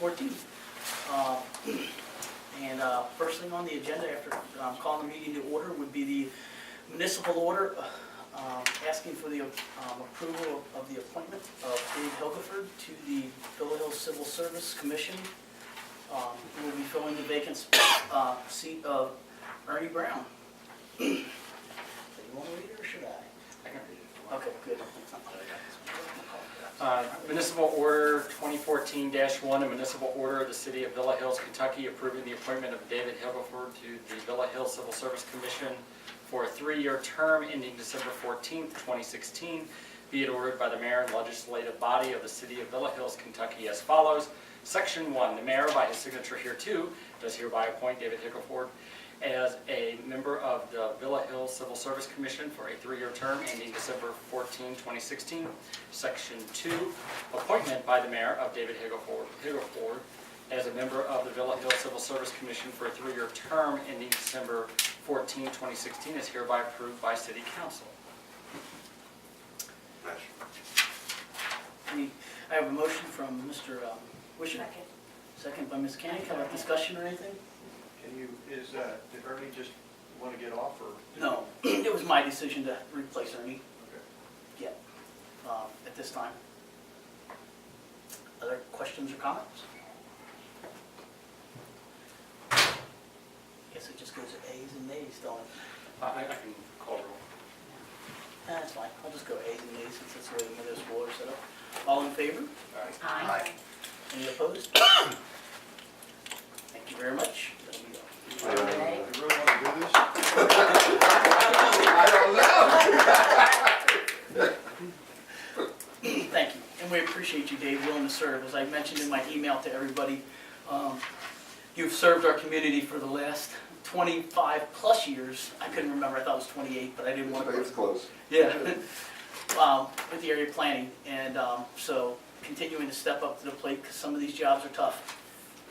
2014. First thing on the agenda after calling the meeting to order would be the municipal order asking for the approval of the appointment of Dave Hilgeford to the Villa Hills Civil Service Commission. Who will be filling the vacant seat of Ernie Brown. Do you want to read it or should I? I can read it. Okay, good. Municipal Order 2014-1, a municipal order of the City of Villa Hills, Kentucky, approving the appointment of David Hilgeford to the Villa Hills Civil Service Commission for a 3-year term ending December 14th, 2016. Be it ordered by the Mayor and Legislative Body of the City of Villa Hills, Kentucky as follows. Section 1, the Mayor, by his signature hereto, does hereby appoint David Hilgeford as a member of the Villa Hills Civil Service Commission for a 3-year term ending December 14, 2016. Section 2, appointment by the Mayor of David Hilgeford as a member of the Villa Hills Civil Service Commission for a 3-year term ending December 14, 2016 is hereby approved by City Council. I have a motion from Mr. Wisher. Second by Ms. Canning. Can I have discussion or anything? Did Ernie just want to get off, or? No, it was my decision to replace Ernie. Okay. Yeah, at this time. Other questions or comments? Guess it just goes to A's and nays, don't it? I can call roll. That's fine. I'll just go A's and nays since that's the way the municipal order set up. All in favor? Aye. Any opposed? Thank you very much. There we go. You really want to do this? I don't Thank you, and we appreciate you, Dave, willing to serve. As I mentioned in my email to everybody, you've served our community for the last 25 plus years. I couldn't remember, I thought it was 28, but I didn't want to. It's close. Yeah, with the area planning, and so continuing to step up to the plate because some of these jobs are tough.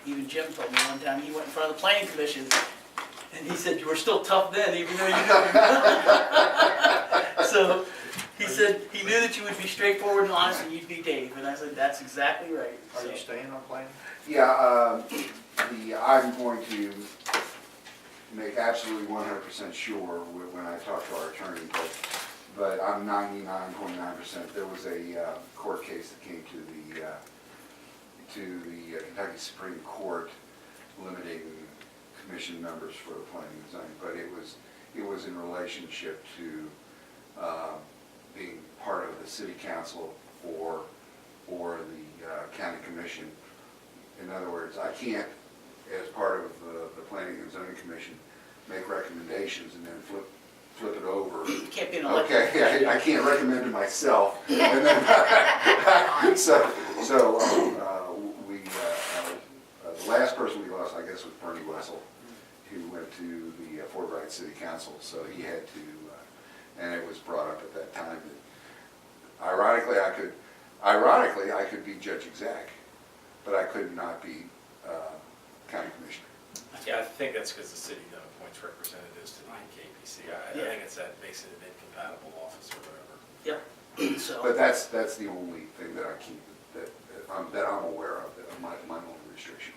Even Jim told me one time he went in front of the planning commission and he said you were still tough then, even though you knew. So he said he knew that you would be straightforward and honest and you'd be Dave, and I said that's exactly right. Are you staying on planning? Yeah, I'm going to make absolutely 100% sure when I talk to our attorney, but I'm 99.9%. There was a court case that came to the Kentucky Supreme Court limiting commission members for the planning and zoning, but it was in relationship to being part of the city council or the county commission. In other words, I can't, as part of the planning and zoning commission, make recommendations and then flip it over. You can't be an elected. Okay, I can't recommend to myself. And then, the last person we lost, I guess, was Bernie Wessel, who went to the Fort Wright City Council, so he had to, and it was brought up at that time that, ironically, I could be Judge Exec, but I could not be county commissioner. Yeah, I think that's because the city then appoints representatives to the KPC. I think it's that makes it an incompatible office or whatever. Yep. So. But that's the only thing that I keep, that I'm aware of, that my only restriction.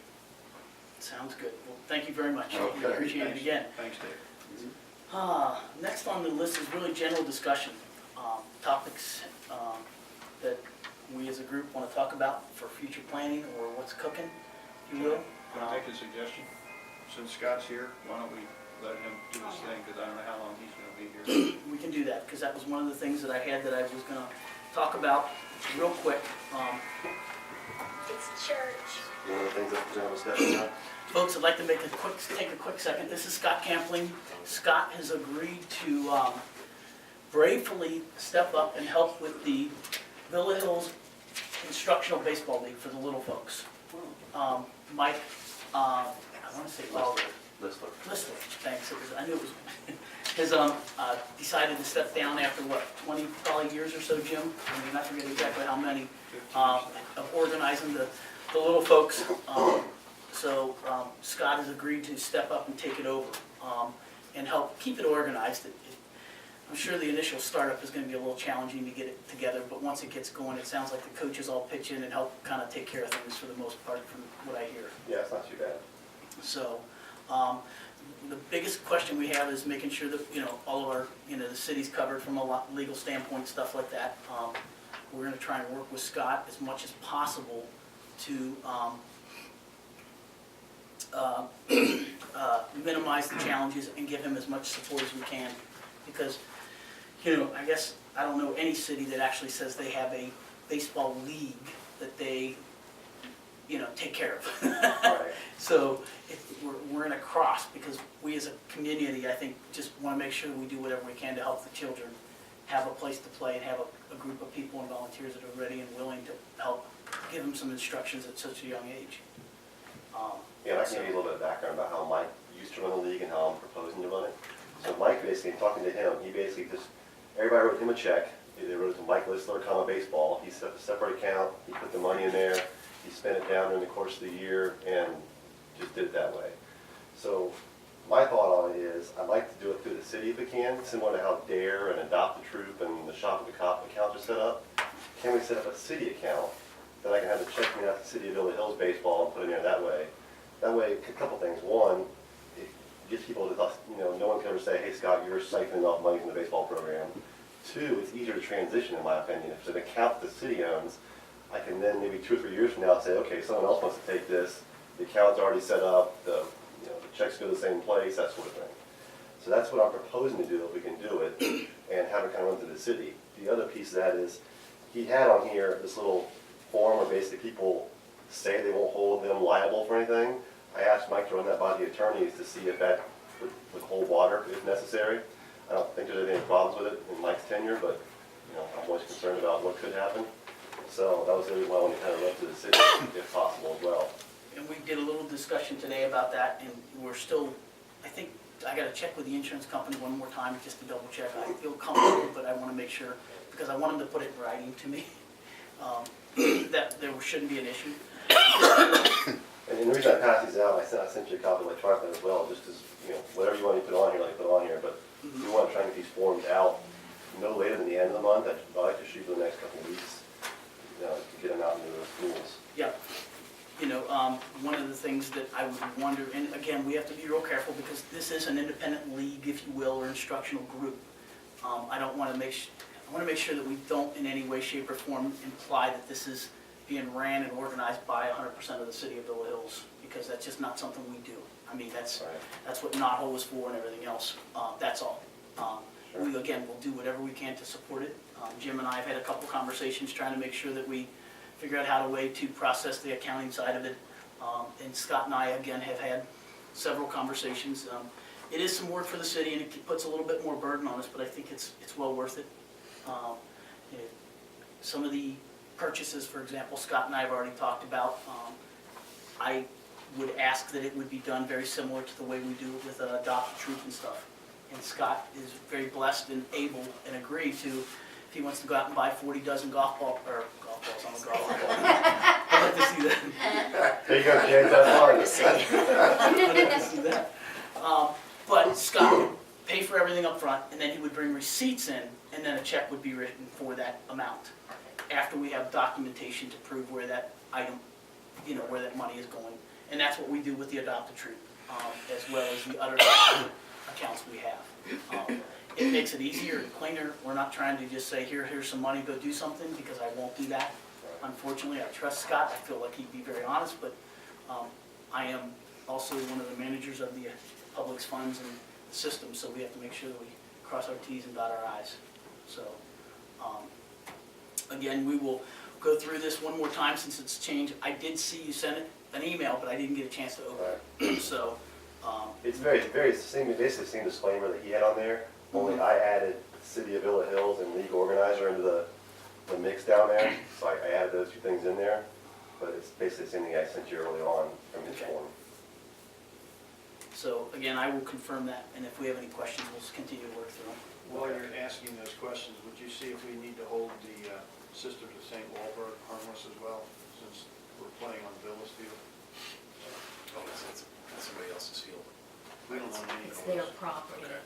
Sounds good. Well, thank you very much. Okay. We appreciate it again. Thanks, Dave. Next on the list is really general discussion, topics that we as a group want to talk about for future planning or what's cooking, if you will. Can I make a suggestion? Since Scott's here, why don't we let him do his thing, because I don't know how long he's going to be here. We can do that, because that was one of the things that I had that I was going to talk about real quick. It's church. One of the things that the general discussion about. Folks, I'd like to take a quick second. This is Scott Campling. Scott has agreed to bravely step up and help with the Villa Hills Instructional Baseball League for the little folks. Mike, I want to say Listler. thanks. I knew it was. Has decided to step down after what, 20 probably years or so, Jim? I mean, I forget exactly how many of organizing the little folks. So Scott has agreed to step up and take it over and help keep it organized. I'm sure the initial startup is gonna be a little challenging to get it together, but once it gets going, it sounds like the coaches all pitch in and help kind of take care of things for the most part, from what I hear. Yeah, it's not too bad. So, the biggest question we have is making sure that, all of our, the city's covered from a legal standpoint, stuff like that. We're gonna try and work with Scott as much as possible to, minimize the challenges and give him as much support as we can. Because, I guess, I don't know any city that actually says they have a baseball league that they, take care of. Right. So we're in a cross, because we as a community, I think, just want to make sure we do whatever we can to help the children have a place to play and have a group of people and volunteers that are ready and willing to help give them some instructions at such a young age. Yeah, and I can give you a little bit of background about how Mike used to run the league and how I'm proposing to run it. So Mike, basically, talking to him, he basically just, everybody wrote him a check. They wrote it to Mike Listler, baseball. He set up a separate account, he put the money in there, he spent it down during the course of the year, and just did it that way. So my thought on it is, I'd like to do it through the city if we can, similar to how DARE and Adopt a Troop and the Shop at the Cop accounts are set up. Can we set up a city account that I can have the check me out to City of Villa Hills baseball and put it in there that way? That way, a couple things. One, it gets people to, no one can ever say, hey Scott, you're siphoning off money from the baseball program. Two, it's easier to transition in my opinion. If it's an account that the city owns, I can then maybe 2 or 3 years from now say, okay, someone else wants to take this, the account's already set up, the checks go to the same place, that sort of thing. So that's what I'm proposing to do, if we can do it, and have it kind of run through the city. The other piece of that is, he had on here this little form where basically people say they won't hold them liable for anything. I asked Mike to run that by the attorneys to see if that would hold water if necessary. I don't think there's any problems with it in Mike's tenure, but I'm always concerned about what could happen. So that was the reason why I wanted to kind of run to the city if possible as well. And we did a little discussion today about that, and we're still, I think, I gotta check with the insurance company one more time just to double check. I feel comfortable, but I wanna make sure, because I want them to put it in writing to me, that there shouldn't be an issue. And the reason I passed these out, I sent you a copy electronically as well, just as, whatever you want to put on here, put on here. But we want to try and get these forms out no later than the end of the month. I'd like to shoot for the next couple of weeks, to get them out into the schools. Yeah. One of the things that I would wonder, and again, we have to be real careful because this is an independent league, if you will, or instructional group. I want to make sure that we don't in any way, shape, or form imply that this is being ran and organized by 100% of the city of Villa Hills, because that's just not something we do. I mean, that's what NOTHO is for and everything else. That's all. We, again, will do whatever we can to support it. Jim and I have had a couple conversations trying to make sure that we figure out how to process the accounting side of it. And Scott and I, again, have had several conversations. It is some work for the city, and it puts a little bit more burden on us, but I think it's well worth it. Some of the purchases, for example, Scott and I have already talked about. I would ask that it would be done very similar to the way we do it with Adopt a Troop and stuff. And Scott is very blessed and able and agree to, if he wants to go out and buy 40 dozen golf balls, I'm a golfer. I'd like to see that. There you go, James, that's hard. I'd like to see that. But Scott would pay for everything up front, and then he would bring receipts in, and then a check would be written for that amount, after we have documentation to prove where that item, where that money is going. And that's what we do with the Adopt a Troop, as well as the other accounts we have. It makes it easier and cleaner. We're not trying to just say, here's some money, go do something, because I won't do that. Unfortunately, I trust Scott. I feel like he'd be very honest, but I am also one of the managers of the public's funds and the system, so we have to make sure that we cross our T's and dot our I's. So, again, we will go through this one more time since it's changed. I did see you send an email, but I didn't get a chance to open it. So, it's basically the same disclaimer that he had on there, only I added City of Villa Hills and League Organizer into the mix down there, so I added those 2 things in there, but it's basically the same thing I sent you early on from this form. So, again, I will confirm that, and if we have any questions, we'll just continue to work through them. While you're asking those questions, would you see if we need to hold the Sisters of St. Walburg harmless as well, since we're playing on Villa's field? Oh, that's somebody else's field. We don't own any It's of their those. property. Okay.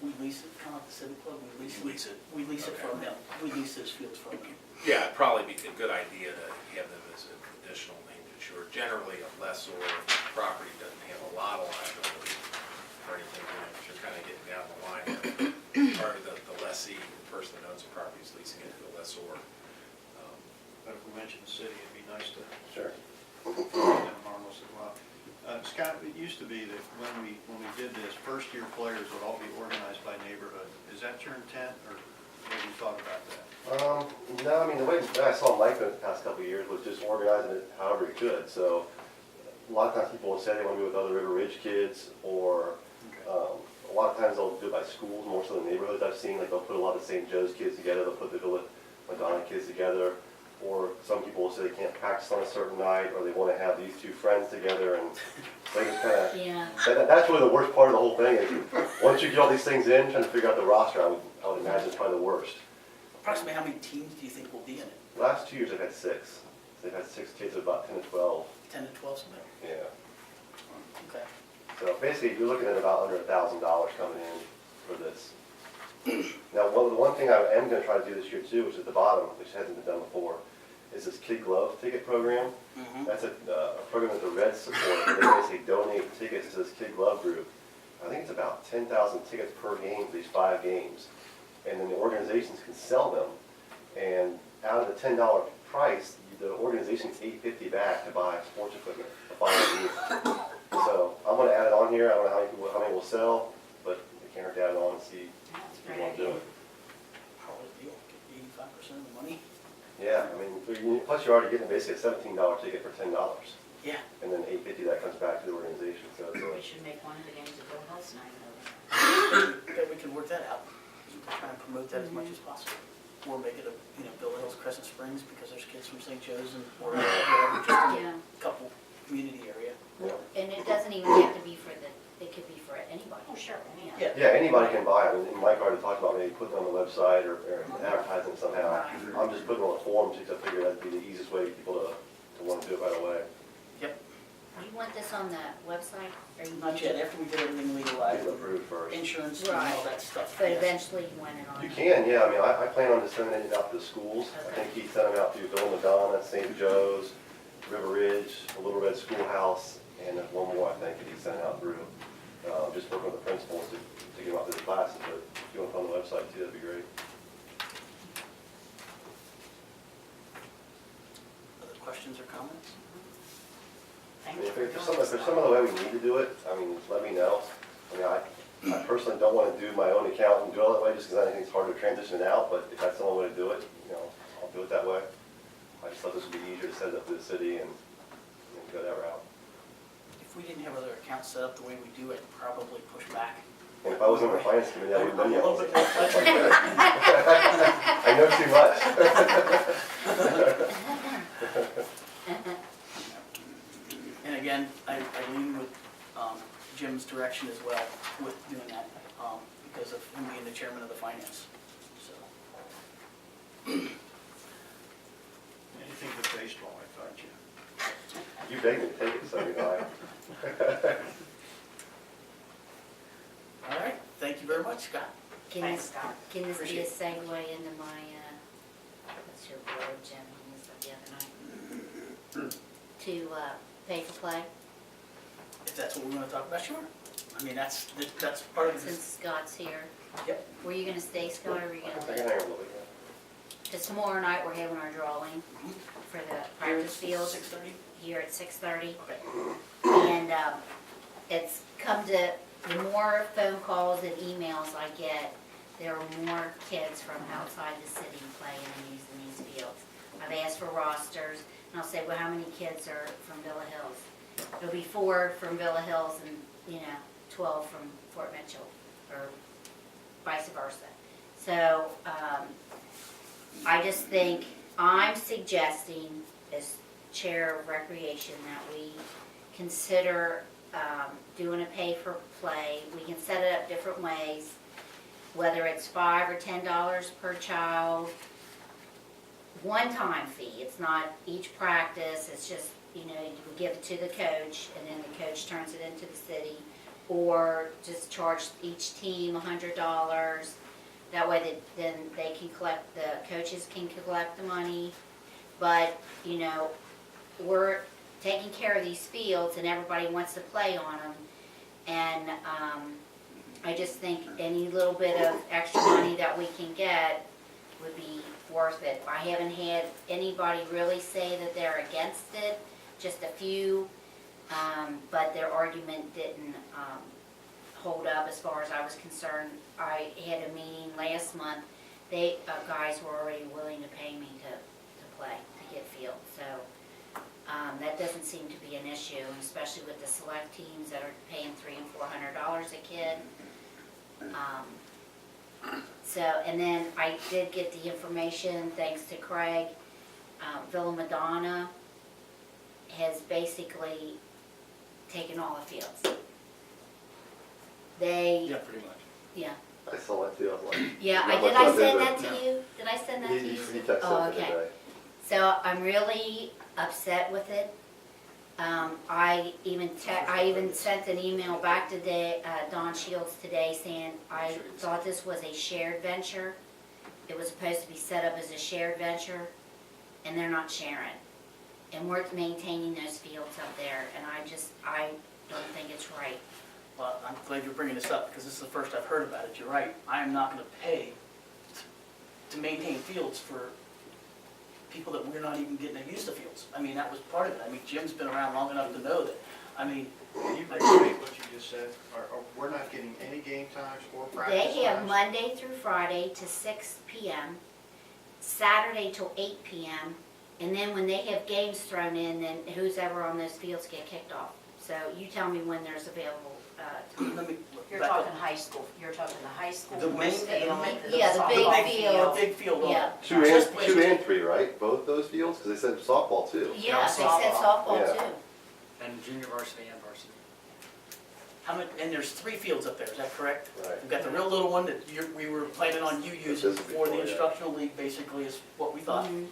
we lease it, kind of like the Civic Club, we lease it. You lease it? We lease it Okay. from him, we lease those fields from him. Yeah, it'd probably be a good idea to have them as an additional named insured. Generally, a lessor property doesn't have a lot of liability or anything, if you're kind of getting down the line, or the lessee, the person that owns the property is leasing it to the lessor. But if we mention the city, it'd be nice to Sure. keep them harmless as well. Scott, it used to be that when we did this, first-year players would all be organized by neighborhood. Is that your intent, or have you thought about that? No, I mean, the way that I saw Mike in the past couple of years was just organizing it however he could. So a lot of times people will say they want to be with other River Ridge kids, or a lot of times they'll do it by schools, more so than neighborhoods I've seen. Like they'll put a lot of St. Joe's kids together, they'll put the Villa Madonna kids together. Or some people will say they can't practice on a certain night, or they want to have these two friends together, and they just kind of, Yeah. that's really the worst part of the whole thing is, once you get all these things in, trying to figure out the roster, I would imagine it's probably the worst. Approximately how many teams do you think will be in it? The last 2 years they've had 6. They've had 6 kids of about 10 to 12, 10 to 12 something? yeah. Okay. So basically, you're looking at about under $1,000 coming in for this. Now, the one thing I am going to try to do this year too, which is at the bottom, which hasn't been done before, is this Kid Glove ticket program. Mm-hmm. That's a program that the Reds support. They basically donate tickets to this Kid Glove group. I think it's about 10,000 tickets per game for these 5 games. And then the organizations can sell them. And out of the $10 price, the organization gets $8.50 back to buy sports equipment the following year. So I'm going to add it on here. I don't know how many will sell, but it can't hurt to add it on and see That's a if you great want to do idea. it. Probably deal, get 85% of the money. Yeah, I mean, plus you're already getting basically a $17 ticket for $10. Yeah. And then $8.50 that comes back to the organization. So it's We should make one of the games a Bill House night over. Okay, we can work that out. We can try and promote that as much as possible. Or make it a, Bill Hills, Crescent Springs, because there's kids from St. Joe's and, or whatever, just in Yeah. a couple community area. And it doesn't even have to be for it could be for anybody. Oh, sure, Yeah. Yeah, anybody can buy it. I mean, Mike already talked about maybe putting it on the website or advertising it somehow. I'm just putting it on a forum because I figure that'd be the easiest way for people to want to do it right away. Yep. You want this on the website? Or you Not yet, after we get everything Get legalized, it approved first. insurance and all Right. that stuff. But yes. eventually you want it on. You can, yeah. I mean, I plan on just sending it out to the schools. I think he sent them out to Villa Madonna, St. Joe's, River Ridge, the Little Red Schoolhouse, and there's one more I think that he sent out through. Just working with the principals to get them out to the classes, but if you want to put on the website too, that'd be great. Other questions or comments? I mean, if there's some other way we need to do it, I mean, let me know. I mean, I personally don't want to do my own account and do it that way just because I think it's hard to transition it out, but if that's the only way to do it, I'll do it that way. I just thought this would be easier to set it up through the city and go that route. If we didn't have other accounts set up the way we do, I'd probably push back. And if I was on the finance committee, I would I'm a know. little bit more flexible. I know too much. And again, I lean with Jim's direction as well with doing that, because of him being the chairman of the finance, so. Anything but baseball, I thought you. You begged me to take it, so All right, thank you very much, Scott. Can Thanks, this, Scott. can this be a Appreciate segue into my, what's your word, Jim, you said the other night? To, pay for play, If that's what we want to talk about, sure. I mean, that's part of since this. Scott's here. Yep. Were you gonna stay, Scott, or were you I gonna can leave? hang a little bit. Because tomorrow night, we're having our drawing for the practice field 6:30? here at 6:30. Okay. And it's come to, the more phone calls and emails I get, there are more kids from outside the city playing and using these fields. I've asked for rosters, and I'll say, well, how many kids are from Villa Hills? There'll be 4 from Villa Hills and, 12 from Fort Mitchell, or vice versa. So, I just think, I'm suggesting as chair of recreation that we consider doing a pay for play. We can set it up different ways, whether it's $5 or $10 per child, one-time fee. It's not each practice, it's just, you give it to the coach, and then the coach turns it into the city. or just charge each team $100. That way then they can collect, the coaches can collect the money. But, you know, we're taking care of these fields and everybody wants to play on them. And I just think any little bit of extra money that we can get would be worth it. I haven't had anybody really say that they're against it, just a few, but their argument didn't hold up as far as I was concerned. I had a meeting last month, they, guys were already willing to pay me to play, to get field, so that doesn't seem to be an issue, and especially with the select teams that are paying $300 and $400 a kid. So, and then I did get the information, thanks to Craig, Villa Madonna has basically taken all the fields. They, Yeah, pretty much. yeah, I saw that too, I was like. yeah, not did much I on send it, that but to you? Did I send that to He you? texted Oh, something okay. today. So I'm really upset with it. I even sent an email back to Don Shields today saying I thought this was a shared venture. It was supposed to be set up as a shared venture, and they're not sharing. And we're maintaining those fields up there, and I don't think it's right. Well, I'm glad you're bringing this up, because this is the first I've heard about it. You're right. I am not going to pay to maintain fields for people that we're not even getting to use the fields. I mean, that was part of it. I mean, Jim's been around long enough to know that. I mean, Can you repeat what you just said? We're not getting any game times or practice times? They have Monday through Friday to 6 p.m., Saturday till 8 p.m., and then when they have games thrown in, then who's ever on those fields get kicked off. So you tell me when there's available time. let me You're back up. talking high school, you're talking the high school The main- boys field, Yeah, the big softball field. The big field. Yeah. Two Just and, play- 2 and 3, right? Both those fields? Because they said softball too. Yeah, they said softball. softball Yeah. too. And junior varsity and varsity. How many, and there's 3 fields up there, is that correct? Right. We've got the real little one that we were planning on you using This is for the before, yeah. instructional league, basically, is what we thought. Mhm.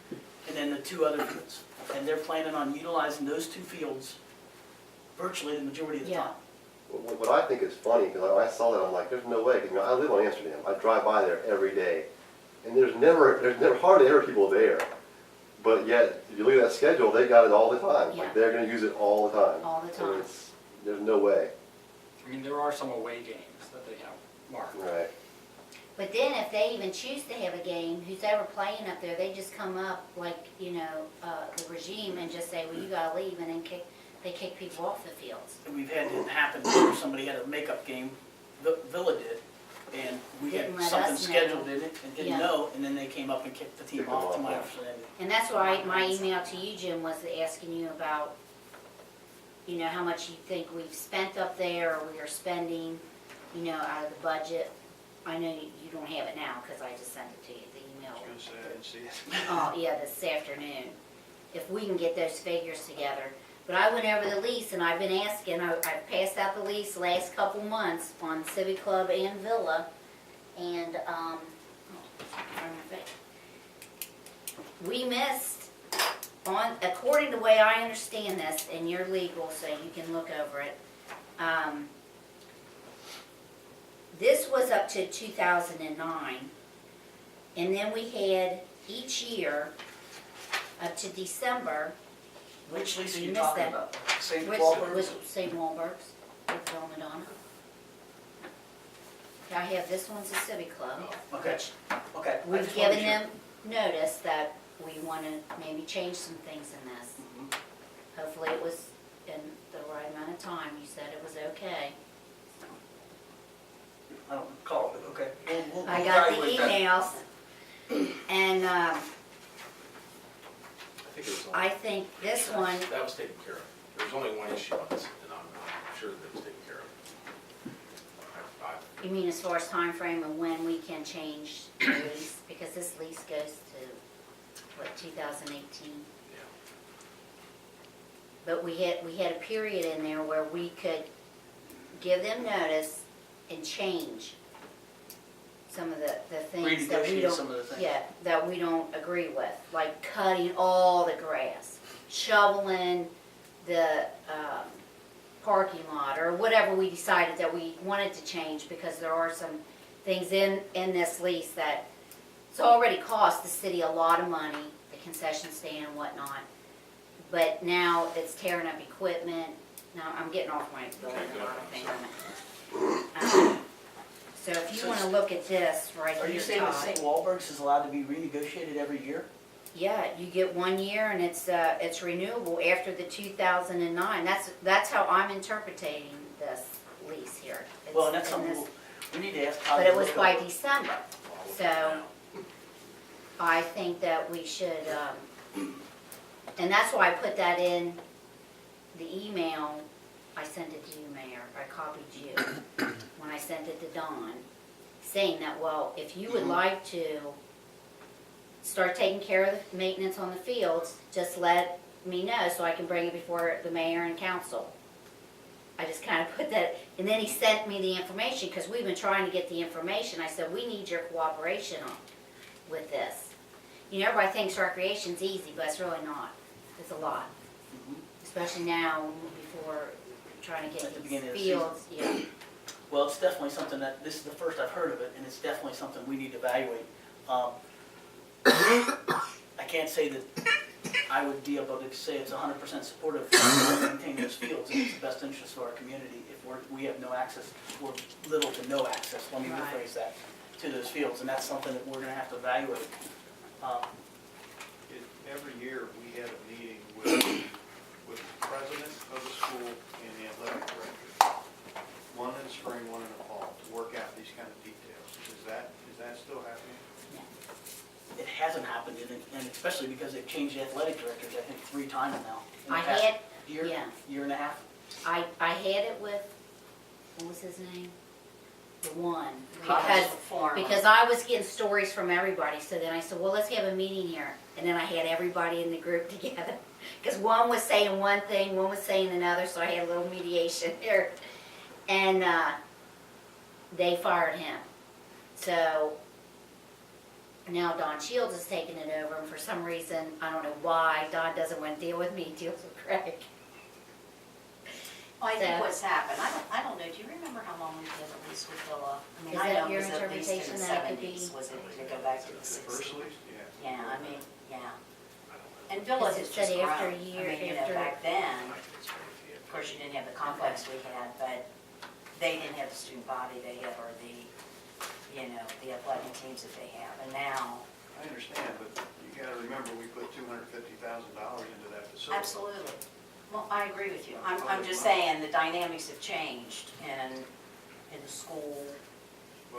And then the 2 other fields. And they're planning on utilizing those 2 fields virtually the majority of the Yeah. time. What I think is funny, because when I saw that, I'm like, there's no way, 'cause, you know, I live on Amsterdam, I drive by there every day, and there's never hardly ever people there. But yet, if you look at that schedule, they got it all the time. Yeah. Like, they're gonna use it all the time. All the So time. there's no way. I mean, there are some away games that they have marked. Right. But then if they even choose to have a game, who's ever playing up there, they just come up like, you know, the regime and just say, well, you gotta leave, and then they kick people off the fields. And we've had it happen where somebody had a makeup game, Villa did, and we had Didn't let something us know. scheduled in it and didn't Yeah. know, and then they came up and kicked the team Kicked them off, to off, my yeah. understanding. And that's why my email to you, Jim, was asking you about, you know, how much you think we've spent up there, or we are spending, you know, out of the budget. I know you don't have it now, because I just sent it to you, the I email. was gonna say, I didn't see it. Oh, yeah, this afternoon, if we can get those figures together. But I went over the lease, and I've been asking, I've passed out the lease the last couple months on Civic Club and Villa, and, we missed, according to the way I understand this, and you're legal, so you can look over it, this was up to 2009, and then we had each year up to December, Which lease are You you missed talking that. about? St. which Walbur's? was St. Wahlberg's with Villa Madonna. I have, this one's a Civic Club, Okay, which okay. I we've just wanna given make sure. them notice that we want to maybe change some things in this. Mhm. Hopefully it was in the right amount of time, you said it was okay. I don't recall, but okay. We'll I got the evaluate that. emails, and I think it was I think this one, That was taken care of. There was only one issue on this, and I'm sure that it was taken care of. you mean as far as time frame of when we can change the lease? Because this lease goes to, what, 2018? Yeah. But we had a period in there where we could give them notice and change some of the things that we Renegotiate don't, some of the things. yeah, that we don't agree with, like cutting all the grass, shoveling the parking lot, or whatever we decided that we wanted to change, because there are some things in this lease that it's already cost the city a lot of money, the concession stand and whatnot. But now it's tearing up equipment. Now, I'm getting off my building a lot of things. So if you wanna look at this right Are you here, saying that Todd. St. Walburg's is allowed to be renegotiated every year? Yeah, you get 1 year and it's renewable after the 2009. That's how I'm interpreting this lease here. It's Well, and that's in something this- we need to ask Todd. But to it was look by over. December, so I think that we should, and that's why I put that in the email. I sent it to you, Mayor, I copied you, when I sent it to Dawn, saying that, well, if you would like to start taking care of the maintenance on the fields, just let me know so I can bring it before the mayor and council. I just kind of put that, and then he sent me the information, because we've been trying to get the information. I said, we need your cooperation with this. You know, everybody thinks recreation's easy, but it's really not. It's a lot, Mhm. especially now before trying to At get the these beginning of the fields. Yeah, Well, it's definitely something that, this is the first I've heard of it, and it's definitely something we need to evaluate. I can't say that I would be able to say it's 100% supportive of maintaining those fields, and it's the best interest of our community if we have no access, or little to no access, let me Right. rephrase that, to those fields, and that's something that we're gonna have to evaluate. Every year, we had a meeting with the president of the school and the athletic director. One in the spring, one in the fall, to work out these kind of details. Is that still happening? It hasn't happened, and especially because they've changed the athletic directors, I think, 3 times now. in the I past had- Year, yeah. year and a half. I had it with, what was his name? The one, Caucus because, because I was getting stories from everybody, so then I said, well, let's have a meeting here. And then I had everybody in the group together, because one was saying one thing, one was saying another, so I had a little mediation here. And, they fired him. So, now Don Shields is taking it over, and for some reason, I don't know why, Don doesn't want to deal with me, he deals with Craig. Well, I think So- what's happened, I don't know, do you remember how long we did a lease with Villa? I mean, Is I that know it your was at least in the interpretation that it could be- seventies, was it to go back to the The first sixties? lease? Yeah. Yeah, I mean, yeah. And Villa Because it has said just grown. after a I year, mean, you know, after- back then, of course, you didn't have the complex we had, but they didn't have the student body they have, or the, you know, the athletic teams that they have. And now, I understand, but you gotta remember, we put $250,000 into that facility. absolutely. Well, I agree with you. I'm just saying the dynamics have changed in the school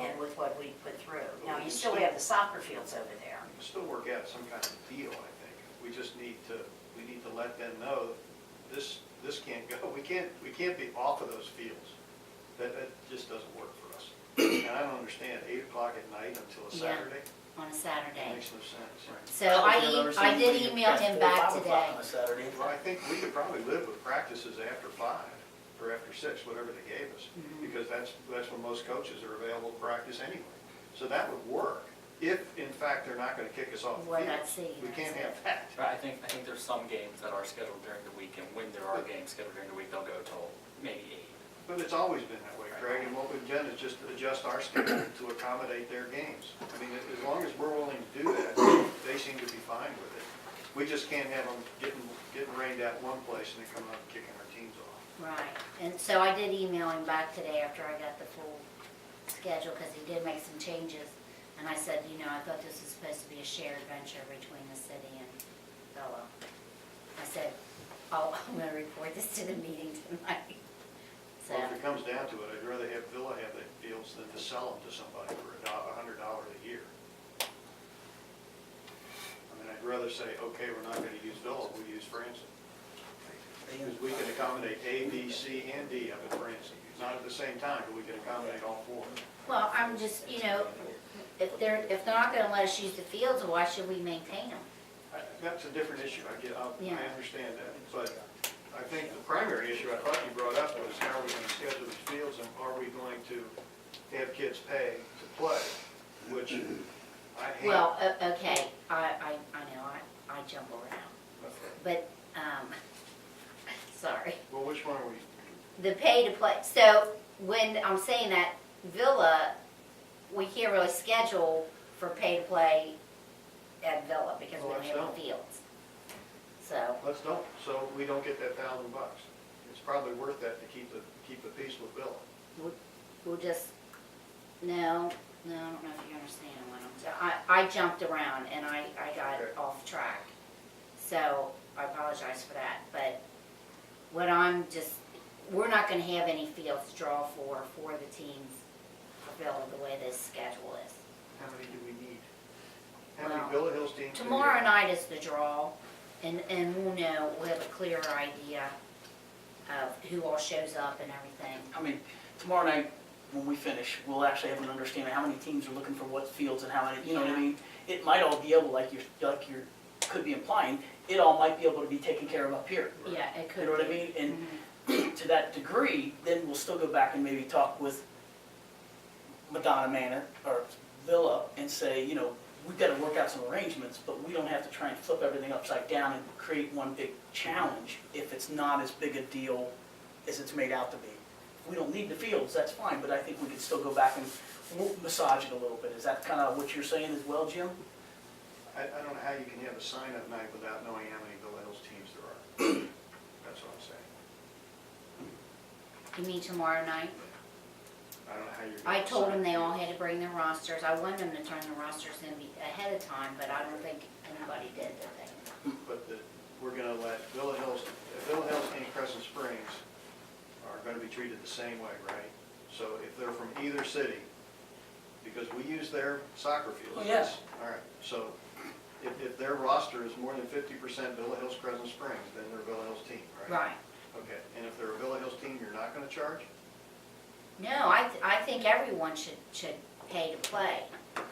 and with what we put through. Now, you still have the soccer fields over there. We can still work out some kind of deal, I think. We just need to let them know this can't go. We can't be off of those fields. That just doesn't work for us. And I don't understand, 8 o'clock at night until a Yeah. Saturday? On a Saturday. Makes no sense. So I've never seen I did anybody email past him 4 or back 5 o'clock today. on a Saturday. Well, I think we could probably live with practices after 5 or after 6, whatever they gave us, because that's when most coaches are available to practice anyway. So that would work, if in fact they're not gonna kick us off the What field. I see, We can't that's have that. But I think there's some games that are scheduled during the week, and when there are games scheduled during the week, they'll go till maybe 8. But it's always been that way, Craig, and what we've done is just adjust our schedule to accommodate their games. I mean, as long as we're willing to do that, they seem to be fine with it. We just can't have them getting rained out one place and then coming up and kicking our teams off. Right, and so I did email him back today after I got the full schedule, because he did make some changes. And I said, you know, I thought this was supposed to be a shared venture between the city and Bella. I said, I'm gonna report this to the meeting tonight. So, Well, if it comes down to it, I'd rather have Villa have the fields than to sell them to somebody for $100 a year. I mean, I'd rather say, okay, we're not gonna use Villa, we'll use Franson. Because we can accommodate A, B, C, and D up at Franson. Not at the same time, but we can accommodate all 4. well, I'm just, you know, if they're not gonna let us use the fields, why should we maintain them? That's a different issue, I Yeah. understand that. But I think the primary issue I thought you brought up was how are we gonna schedule these fields, and are we going to have kids pay to play, which I hate. Well, okay, I know, I jump around, but, sorry. Well, which one are we, the pay to play, so when I'm saying that Villa, we can't really schedule for pay to play at Villa because we Well, don't have let's any fields. So, Let's don't, so we don't get that $1,000. It's probably worth that to keep the peace with Bill. we'll just, no, I don't know if you understand what I'm saying. I jumped around and I got Okay. off track. So I apologize for that, but what I'm just, we're not gonna have any fields to draw for the teams for Villa the way this schedule is. How many do we need? How many Well, Villa Hills teams? do we Tomorrow have? night is the draw, and we'll know, we'll have a clearer idea of who all shows up and everything. I mean, tomorrow night, when we finish, we'll actually have an understanding how many teams are looking for what fields and how many, you know what I Yeah. mean? It might all be able, like you're, could be implying, it all might be able to be taken care of up here. Yeah, it could You know what I be. mean? And Mhm. to that degree, then we'll still go back and maybe talk with Madonna Manor or Villa and say, you know, we've got to work out some arrangements, but we don't have to try and flip everything upside down and create one big challenge if it's not as big a deal as it's made out to be. If we don't need the fields, that's fine, but I think we could still go back and we'll massage it a little bit. Is that kind of what you're saying as well, Jim? I don't know how you can have a sign-up night without knowing how many Villa Hills teams there are. That's what I'm saying. You mean tomorrow night? I don't know how you're. I gonna told them sign they up. all had to bring their rosters. I wanted them to turn the rosters in ahead of time, but I don't think anybody did, did they? But we're gonna let Villa Hills and Crescent Springs are gonna be treated the same way, right? So if they're from either city, because we use their soccer fields. Oh, yeah. All right, so if their roster is more than 50% Villa Hills Crescent Springs, then they're a Villa Hills team, right? Right. Okay, and if they're a Villa Hills team, you're not gonna charge? No, I think everyone should pay to play.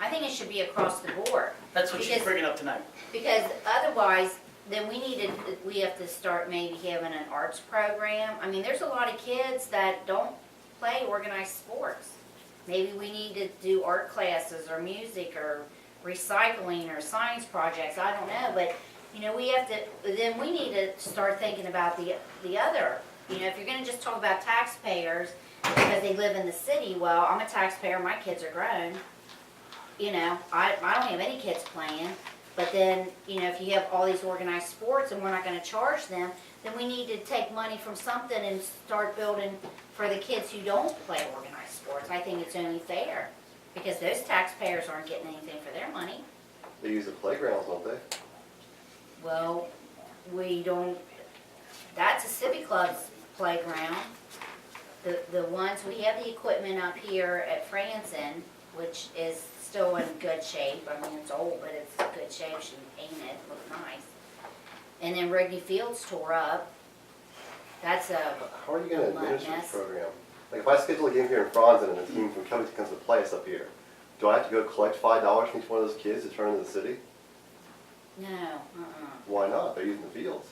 I think it should be across the board. That's what she's Because- bringing up tonight. Because otherwise, then we have to start maybe having an arts program. I mean, there's a lot of kids that don't play organized sports. Maybe we need to do art classes or music or recycling or science projects, I don't know, but, you know, we have to, then we need to start thinking about the other. You know, if you're gonna just talk about taxpayers because they live in the city, well, I'm a taxpayer, my kids are grown. You know, I don't have any kids playing, but then, you know, if you have all these organized sports and we're not gonna charge them, then we need to take money from something and start building for the kids who don't play organized sports. I think it's only fair, because those taxpayers aren't getting anything for their money. They use the playgrounds, don't they? Well, we don't, that's a civic club's playground. The ones, we have the equipment up here at Franson, which is still in good shape. I mean, it's old, but it's in good shape, she painted it, it looked nice. And then Rigney Fields tore up. That's a, How are you gonna Mud administer mess. the program? Like, if I schedule a game here in Franzen and a team from Caucus comes to play us up here, do I have to go collect $5 from each one of those kids to turn into the city? no, Why not? They're using the fields.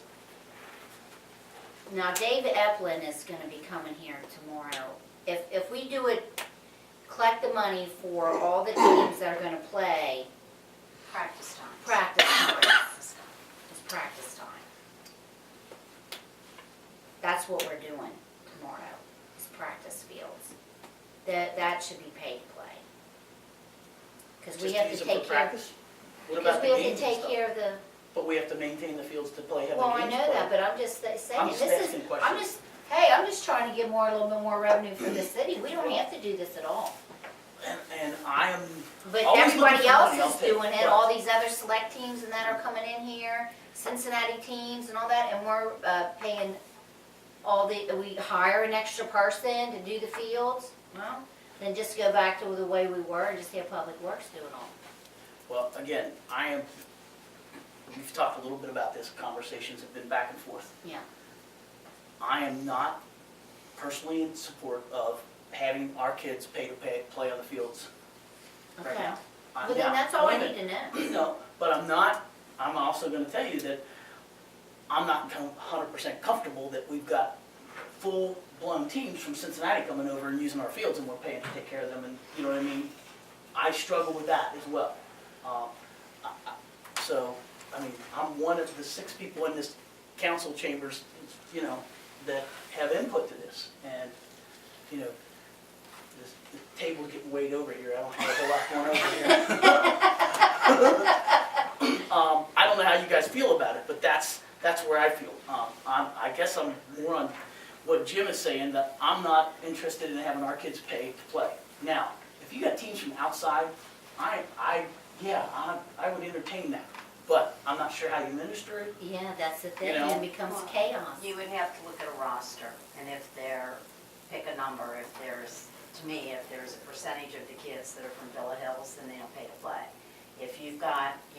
Now, David Eplin is gonna be coming here tomorrow. If we do it, collect the money for all the teams that are gonna play, Practice time. practice time. It's practice time. That's what we're doing tomorrow, is practice fields. That should be paid to play. Cause we Just have use to it for take care, practice? What because about we the have to games and take stuff? care of the, But we have to maintain the fields to play, have the well, I games know played. that, but I'm just saying, I'm just this is, asking I'm questions. just, hey, I'm just trying to get more, a little bit more revenue for the city. We don't have to do this at all. And I am, But Always looking everybody for else money, I'll is take doing it, it. all these other select teams and that are coming in here, Cincinnati teams and all that, and we're paying we hire an extra person to do the fields. Well, then just go back to the way we were and just have Public Works do it all. well, again, we've talked a little bit about this, conversations have been back and forth. Yeah, I am not personally in support of having our kids pay to play on the fields right okay. now. I'm Well, then not. that's all I Wait a need to know. minute. No, but I'm also gonna tell you that I'm not 100% comfortable that we've got full-blown teams from Cincinnati coming over and using our fields and we're paying to take care of them, and, you know what I mean? I struggle with that as well. So, I mean, I'm one of the 6 people in this council chambers, you know, that have input to this. you know, the table's getting weighed over here, I don't have a whole lot going over here. I don't know how you guys feel about it, but that's where I feel. I guess I'm more on what Jim is saying, that I'm not interested in having our kids pay to play. Now, if you got teams from outside, I would entertain that, but I'm not sure how you administer it. Yeah, that's the thing, You know? it becomes chaos. You would have to look at a roster, and if pick a number, if there's a percentage of the kids that are from Villa Hills, then they don't pay to play. If you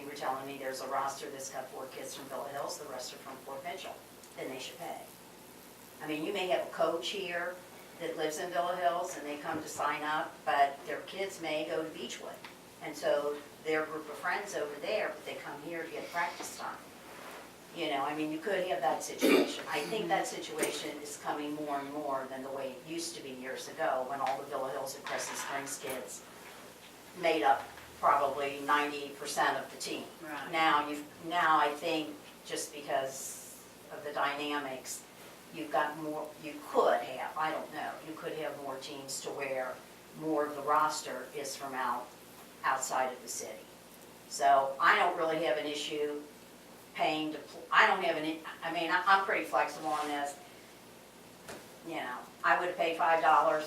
were telling me there's a roster that's got 4 kids from Villa Hills, the rest are from Fort Mitchell, then they should pay. I mean, you may have a coach here that lives in Villa Hills and they come to sign up, but their kids may go to Beechwood. And so their group of friends over there, but they come here to get practice time. You know, I mean, you could have that situation. I think that situation is coming more and more than the way it used to be years ago, when all the Villa Hills and Crescent Springs kids made up probably 90% of the team. Right. Now I think just because of the dynamics, you've got more, you could have, I don't know, you could have more teams to where more of the roster is from outside of the city. So I don't really have an issue paying to, I'm pretty flexible on this. You know, I would pay $5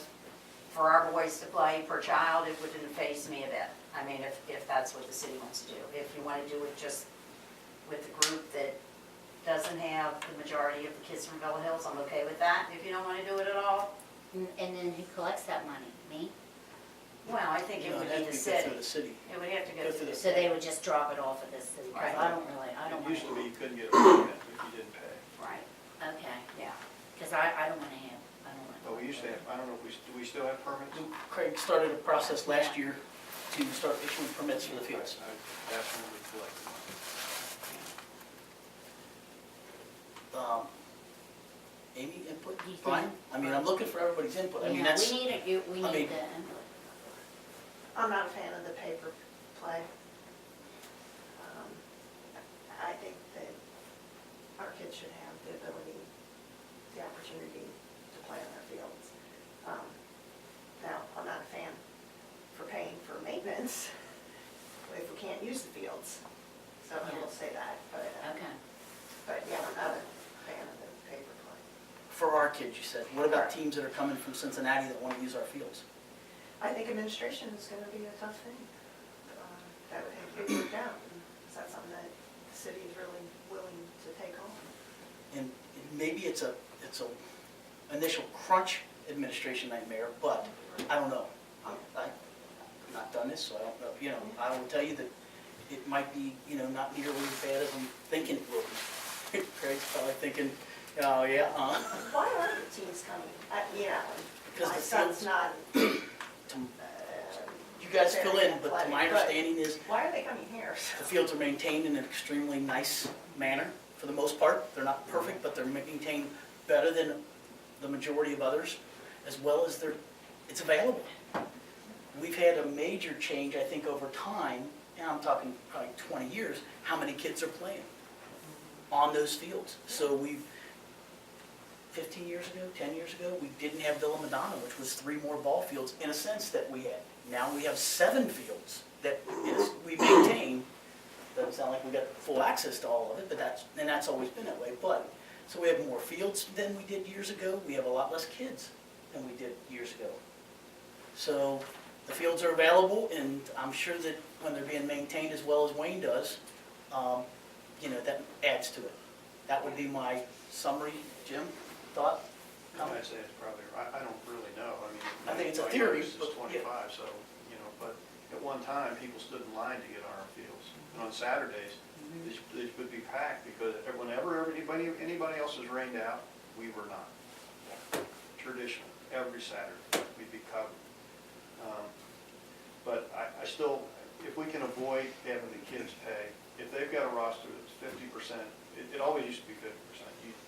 for our boys to play per child, it wouldn't faze me a bit. I mean, if that's what the city wants to do. If you want to do it just with the group that doesn't have the majority of the kids from Villa Hills, I'm okay with that. If you don't want to do it at all, And then who collects that money? Me? well, I think it You know, would it'd be have the to go city. through the city. It would have to go Go through through the the- So they city. would just drop it off of this city, because Right. I don't want It used to be to. you couldn't get a payment if you didn't pay. Right, Okay, yeah. because I don't want to have, I don't want to. But we used to have, I don't know if do we still have permits? Craig started a process last year to start issuing permits for the fields. That's when we collected money. Amy, input? Do you think- Fine. I mean, I'm looking for everybody's input. I mean, Yeah, that's, we need it, we I need mean- the input. I'm not a fan of the paper play. I think that our kids should have the ability, the opportunity to play on their fields. Now, I'm not a fan for paying for maintenance if we can't use the fields. So I will say that, Okay. but yeah, I'm not a fan of the paper play. for our kids, you said. What about teams that are coming from Cincinnati that want to use our fields? I think administration is going to be a tough thing. That would have to be worked out. Is that something that the city is really willing to take on? And maybe it's a initial crunch administration nightmare, but I don't know. I've not done this, so I don't know. You know, I will tell you that it might be, you know, not nearly as bad as I'm thinking it will be. Craig's probably thinking, oh, yeah, Why are the teams coming? You know, Because my the son's fields- not, you guys fill in, but to Athletic, my but- understanding is why are they coming here? the fields are maintained in an extremely nice manner, for the most part. They're not perfect, but they're maintained better than the majority of others, as well as it's available. We've had a major change, I think, over time, and I'm talking probably 20 years, how many kids are playing on those fields. So 15 years ago, 10 years ago, we didn't have Villa Madonna, which was 3 more ball fields, in a sense, that we had. Now we have 7 fields that we maintain. Doesn't sound like we got full access to all of it, but that's always been that way. But, so we have more fields than we did years ago. We have a lot less kids than we did years ago. So the fields are available, and I'm sure that when they're being maintained as well as Wayne does, you know, that adds to it. That would be my summary. Jim, thought? I'd say it's probably, I don't really know. I think it's a my theory, youngest but, is 25, so, you know, but at one time, people stood in line to get on our fields. And on Saturdays, these would be packed because whenever anybody else was rained out, we were not. Traditional, every Saturday, we'd be covered. But I still, if we can avoid having the kids pay, if they've got a roster that's 50%, it always used to be 50%,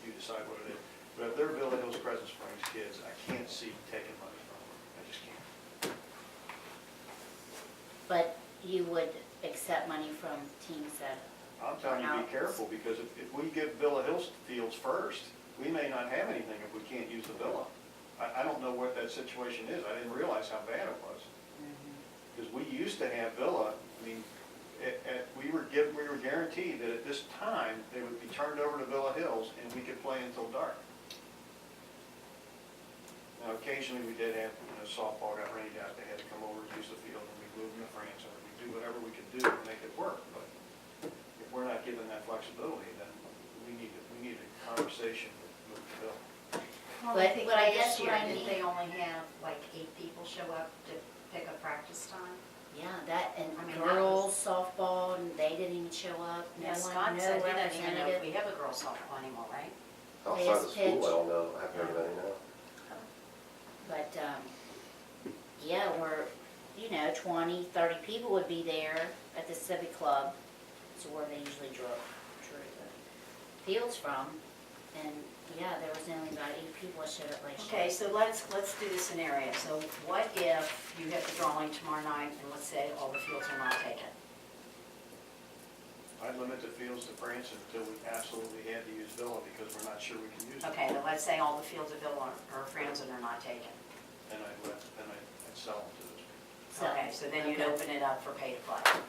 you decide what it is. But if they're Villa Hills, Crescent Springs kids, I can't see taking money from them, I just can't. But you would accept money from teams that, I'm telling you, be careful, because if we give Villa Hills fields first, we may not have anything if we can't use the Villa. I don't know what that that situation is. I didn't realize how bad it was. Because we used to have Villa, I mean, we were guaranteed that at this time, they would be turned over to Villa Hills and we could play until dark. Now, occasionally we did have, softball got rained out, they had to come over and use the field, and we moved them to France, or we do whatever we could do to make it work. But if we're not given that flexibility, then we need a conversation with Bill. Well, But- I think but I this guess what year, I did mean- they only have like 8 people show up to pick a practice time? Yeah, that, and I mean, that girls softball, and they didn't even show up, no Yeah, one, Scott no said he doesn't even know if representative. we have a girls softball anymore, right? Outside of Pitch. school, I don't know, I haven't heard of any now. But, yeah, we're, 20, 30 people would be there at the Civic Club, so where they usually drew the fields from. And, yeah, there was only about 8 people that showed up last year. Okay, so let's do the scenario. So what if you have the drawing tomorrow night and let's say all the fields are not taken? I'd limit the fields to France until we absolutely had to use Villa because we're not sure we can use it. Okay, then let's say all the fields at Villa are Franzen are not taken. And I'd sell them to those people. So, Okay, so then you'd okay. open it up for pay to play.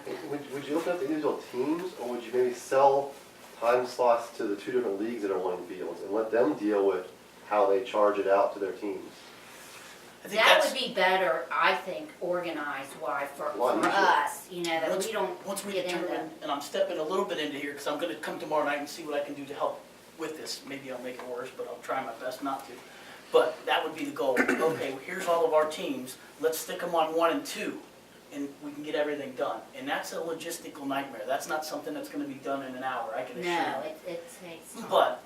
Okay. Would you open up the individual teams, or would you maybe sell time slots to the 2 different leagues that are wanting fields and let them deal with how they charge it out to their teams? I think That that's, would be better, I think, organized, why, for A lot easier. us, that once, we don't once we get into. determine, and I'm stepping a little bit into here, because I'm gonna come tomorrow night and see what I can do to help with this. Maybe I'll make it worse, but I'll try my best not to. But that would be the goal. Okay, here's all of our teams, let's stick them on 1 and 2, and we can get everything done. And that's a logistical nightmare. That's not something that's gonna be done in an hour, I can assure you. No, it takes time. But,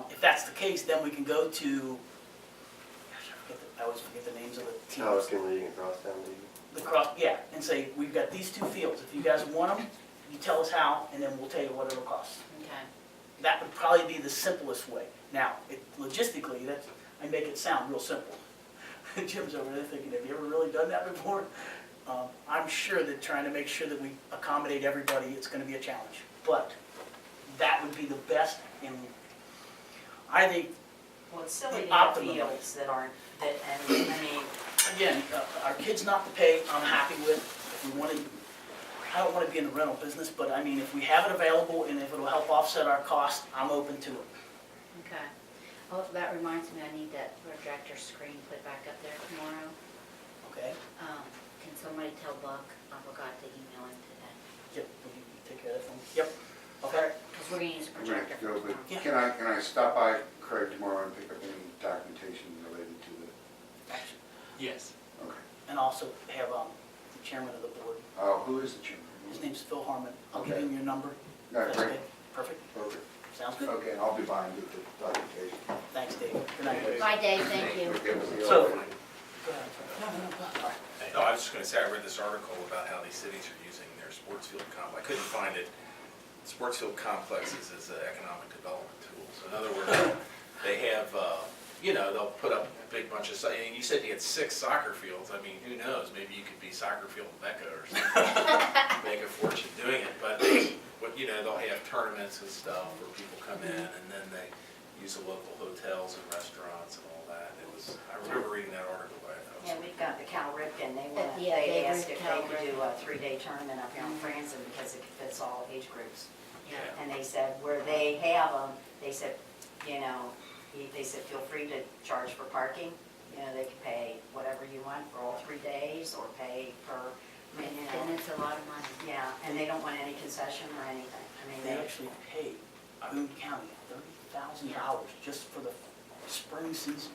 if that's the case, then we can go to, gosh, I always forget the names of the teams. Caucus League and Crosstown League. The cross, yeah, and say, we've got these 2 fields. If you guys want them, you tell us how, and then we'll tell you what it'll cost. Okay. That would probably be the simplest way. Now, logistically, I make it sound real simple. Jim's over there thinking, have you ever really done that before? I'm sure that trying to make sure that we accommodate everybody, it's gonna be a challenge. But that would be the best, and I think, Well, it's silly The to have optimum. fields that aren't, I mean, again, our kids not to pay, I'm happy with. If we want to, I don't want to be in the rental business, but I mean, if we have it available and if it'll help offset our cost, I'm open to it. Okay. Oh, that reminds me, I need that projector screen put back up there tomorrow. Okay? Can somebody tell Buck I forgot to email him today? Yep, will you take care of that for me? Yep. Okay. Because we're gonna use a I'm gonna projector. go, for but tomorrow. can I stop by Craig tomorrow and pick up any documentation related to the, Action. Yes. okay. And also have the chairman of the board. Who is the chairman? His name's Phil Harmon. I'll give Okay. him your number. No, That's great. okay. Perfect. Okay, Sounds good. okay, and I'll be by and get the documentation. Thanks, Dave. Good night. Dave. Bye, Dave, thank you. Okay, we'll see you So- later. Go ahead. No, no, no, all right. No, I was just gonna say, I read this article about how these cities are using their sports field complex. I couldn't find it. Sports field complexes as an economic development tool. So in other words, they have, they'll put up a big bunch of, and you said you had 6 soccer fields. I mean, who knows? Maybe you could be soccer field Mecca or something. Make a fortune doing it. But they'll have tournaments and stuff where people come in and then they use the local hotels and restaurants and all that. I remember reading that article, but I was. Yeah, we've got the Cal Ripken, Yeah, they they asked moved if Cal they could do Ripken. a 3-day tournament up here in Franzen because it fits all age groups. Yeah. And they said where they have them, they said, they said, feel free to charge for parking. They can pay whatever you want for all 3 days or pay per, And it's a lot of money. yeah, and they don't want any concession or anything. I mean, They actually pay Boone County $30,000 just for the spring season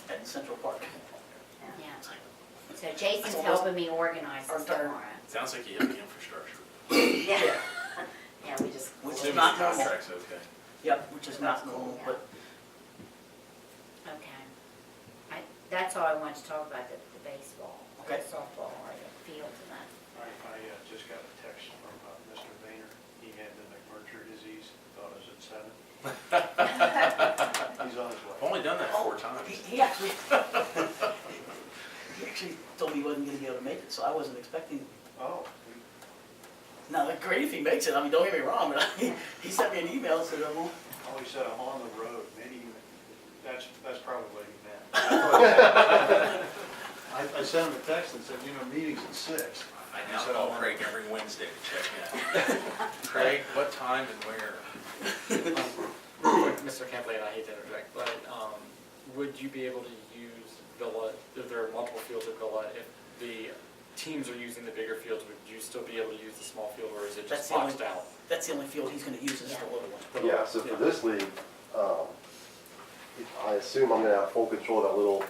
at Central Park. Yeah. It's like, So Jason's That's almost- helping me organize this Our entire- tomorrow. Sounds like you have the infrastructure. Yeah, yeah, we just. Which is Assuming not the normal. contract's okay. Yep, which is not normal, but Okay. That's all I wanted to talk about, the baseball, the Okay. softball, or the fields and that. I just got a text from Mr. Vayner. He had the McMurtry disease, thought it was at 7. He's on his way. I've only done that 4 times. he actually, he actually told me he wasn't gonna be able to make it, so I wasn't expecting. Oh, Now, that's great if he makes it, I mean, don't get me wrong, but he sent me an email and said, well, he said, I'm on the road. Maybe That's probably what he meant. I sent him a text and said, you know, meeting's at 6. I now call Craig every Wednesday to check in. Craig, what time and where? Real quick, Mr. Campley, and I hate to interject, but would you be able to use Villa, if there are multiple fields at Villa, if the teams are using the bigger fields, would you still be able to use the small field, or is it That's just the only- boxed out? That's the only field he's gonna use is the little one. Yeah, so for this league, I assume I'm gonna have full control of that little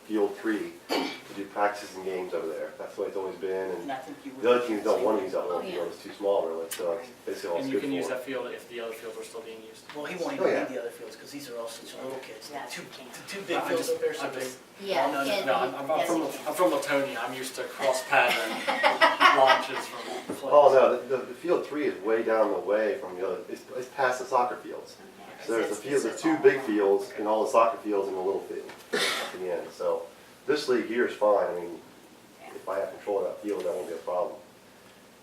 field 3 to do practices and games over there. That's the way it's always been, And and I think you would. the other teams don't want to use that little Oh, yeah. field, it's too small really, so it's basically all it's And you good can use for. that field if the other fields are still being used? Well, he won't Oh, even yeah. need the other fields, because these are all such little kids. Yes, Two, you can. two big I'm fields just- up there, so I'm they. just- Yeah, Oh, no, no, and- No, I'm from Latonia, I'm used to cross-pattern launches from plays. Oh, no, the field 3 is way down the way from the other, it's past the soccer fields. So there's the field, the 2 big fields and all the soccer fields in the little field at the end. So this league here is fine. I mean, if I have control of that field, that won't be a problem.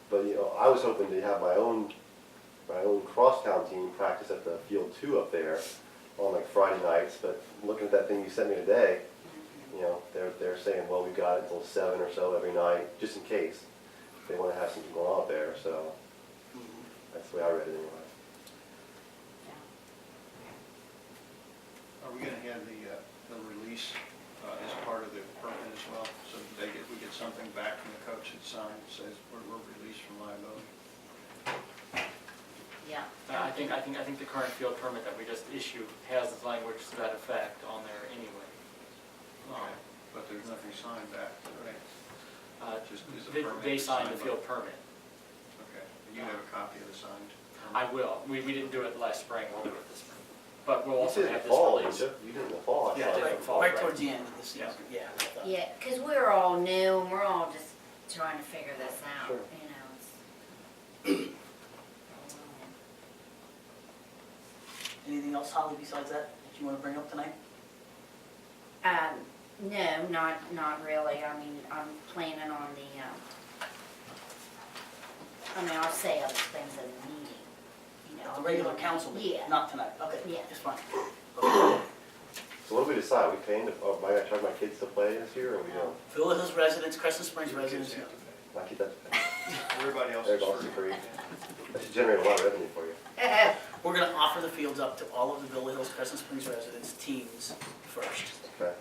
But, you know, I was hoping to have my own crosstown team practice at the field 2 up there on like Friday nights. But looking at that thing you sent me today, you know, they're saying, well, we've got until 7 or so every night, just in case they want to have something going on up there. So that's the way I read it anyway. Are we gonna have the release as part of the permit as well? So that we get something back from the coach that signed, that says we're released from liability? Yeah. I think the current field permit that we just issued has the language to that effect on there anyway. But there's nothing signed back, right? Just is the permit They signed the signed by- field permit. Okay, you have a copy of the signed? I will. We didn't do it last spring, we'll do it this spring. But we'll You also did it in have the this fall, release. didn't you? You did it in the fall, I Yeah, thought. I did. Right, fall, right right. towards the end of the season, yeah. I thought. Yeah, because we're all new and we're all just trying to figure this out, Sure. you know. It's- Anything else, Holly, besides that you wanna bring up tonight? No, not really. I mean, I'm planning on I'll say other things in the meeting, you know. The regular council meeting, Yeah. not tonight, okay, Yeah. it's fine. So what do we decide? We paying, am I gonna charge my kids to play this year, or we don't? Villa Hills residents, Crescent Springs Your kids residents, have to pay. I keep that, Everybody else is everybody's free. free. That should generate a lot of revenue for you. we're gonna offer the fields up to all of the Villa Hills, Crescent Springs residents, teams first. Okay.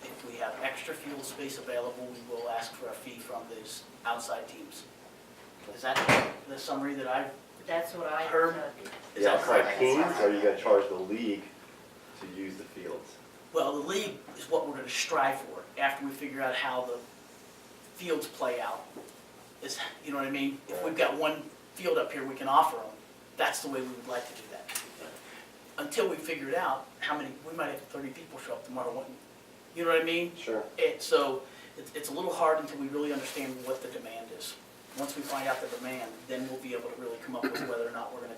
If we have extra field space available, we will ask for a fee from those outside teams. Is that the summary that I've, That's what I Herb. took. is The that outside correct? teams, or are you gonna charge the league to use the fields? Well, the league is what we're gonna strive for, after we figure out how the fields play out. Is, you know what I mean? If we've got one field up here we can offer them, that's the way we would like to do that. Until we figure it out, how many, we might have 30 people show up tomorrow, you know what I mean? Sure. So it's a little hard until we really understand what the demand is. Once we find out the demand, then we'll be able to really come up with whether or not we're gonna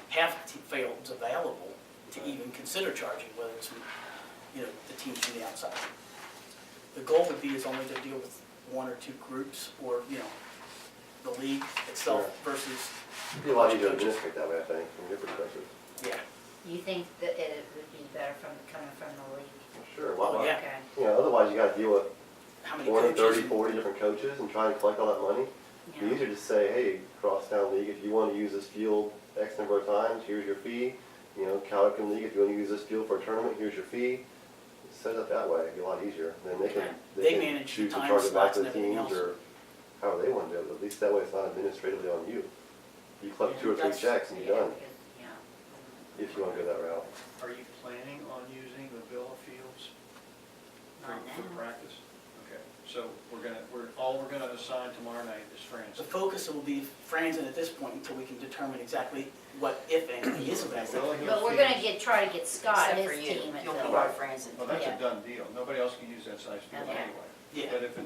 have fields available to even consider charging, whether it's, you know, the teams from the outside. The goal would be is only to deal with 1 or 2 groups, or, you know, the league itself versus, It'd be a lot easier to administrate that way, I think, from your perspective. yeah. You think that it would be better coming from the league? Sure, why Oh, not? yeah. Okay. You know, otherwise you gotta deal with How many 20, coaches? 30, 40 different coaches and try and collect all that money. It'd be easier to say, hey, crosstown league, if you wanna use this field X number of times, here's your fee. You know, Caucus league, if you wanna use this field for a tournament, here's your fee. Set it up that way, it'd be a lot easier. And then They they can manage the choose to time charge it back slots to and the everything teams else. or however they wanna do it. At least that way it's not administratively on you. You collect 2 or 3 That's- checks and you're Yeah, done, because, yeah. if you wanna go that route. Are you planning on using the Villa fields for Not now. practice? Okay, so we're gonna assign tomorrow night is The Francis. focus will be Franzen at this point until we can determine exactly what, if any, is available. Villa Hills But we're gonna teams- try to get Scott, Except for his you, team at you'll be Villa. our friends and. Well, that's Yeah. a done deal. Nobody else can use that size field Okay. anyway. Yeah. But if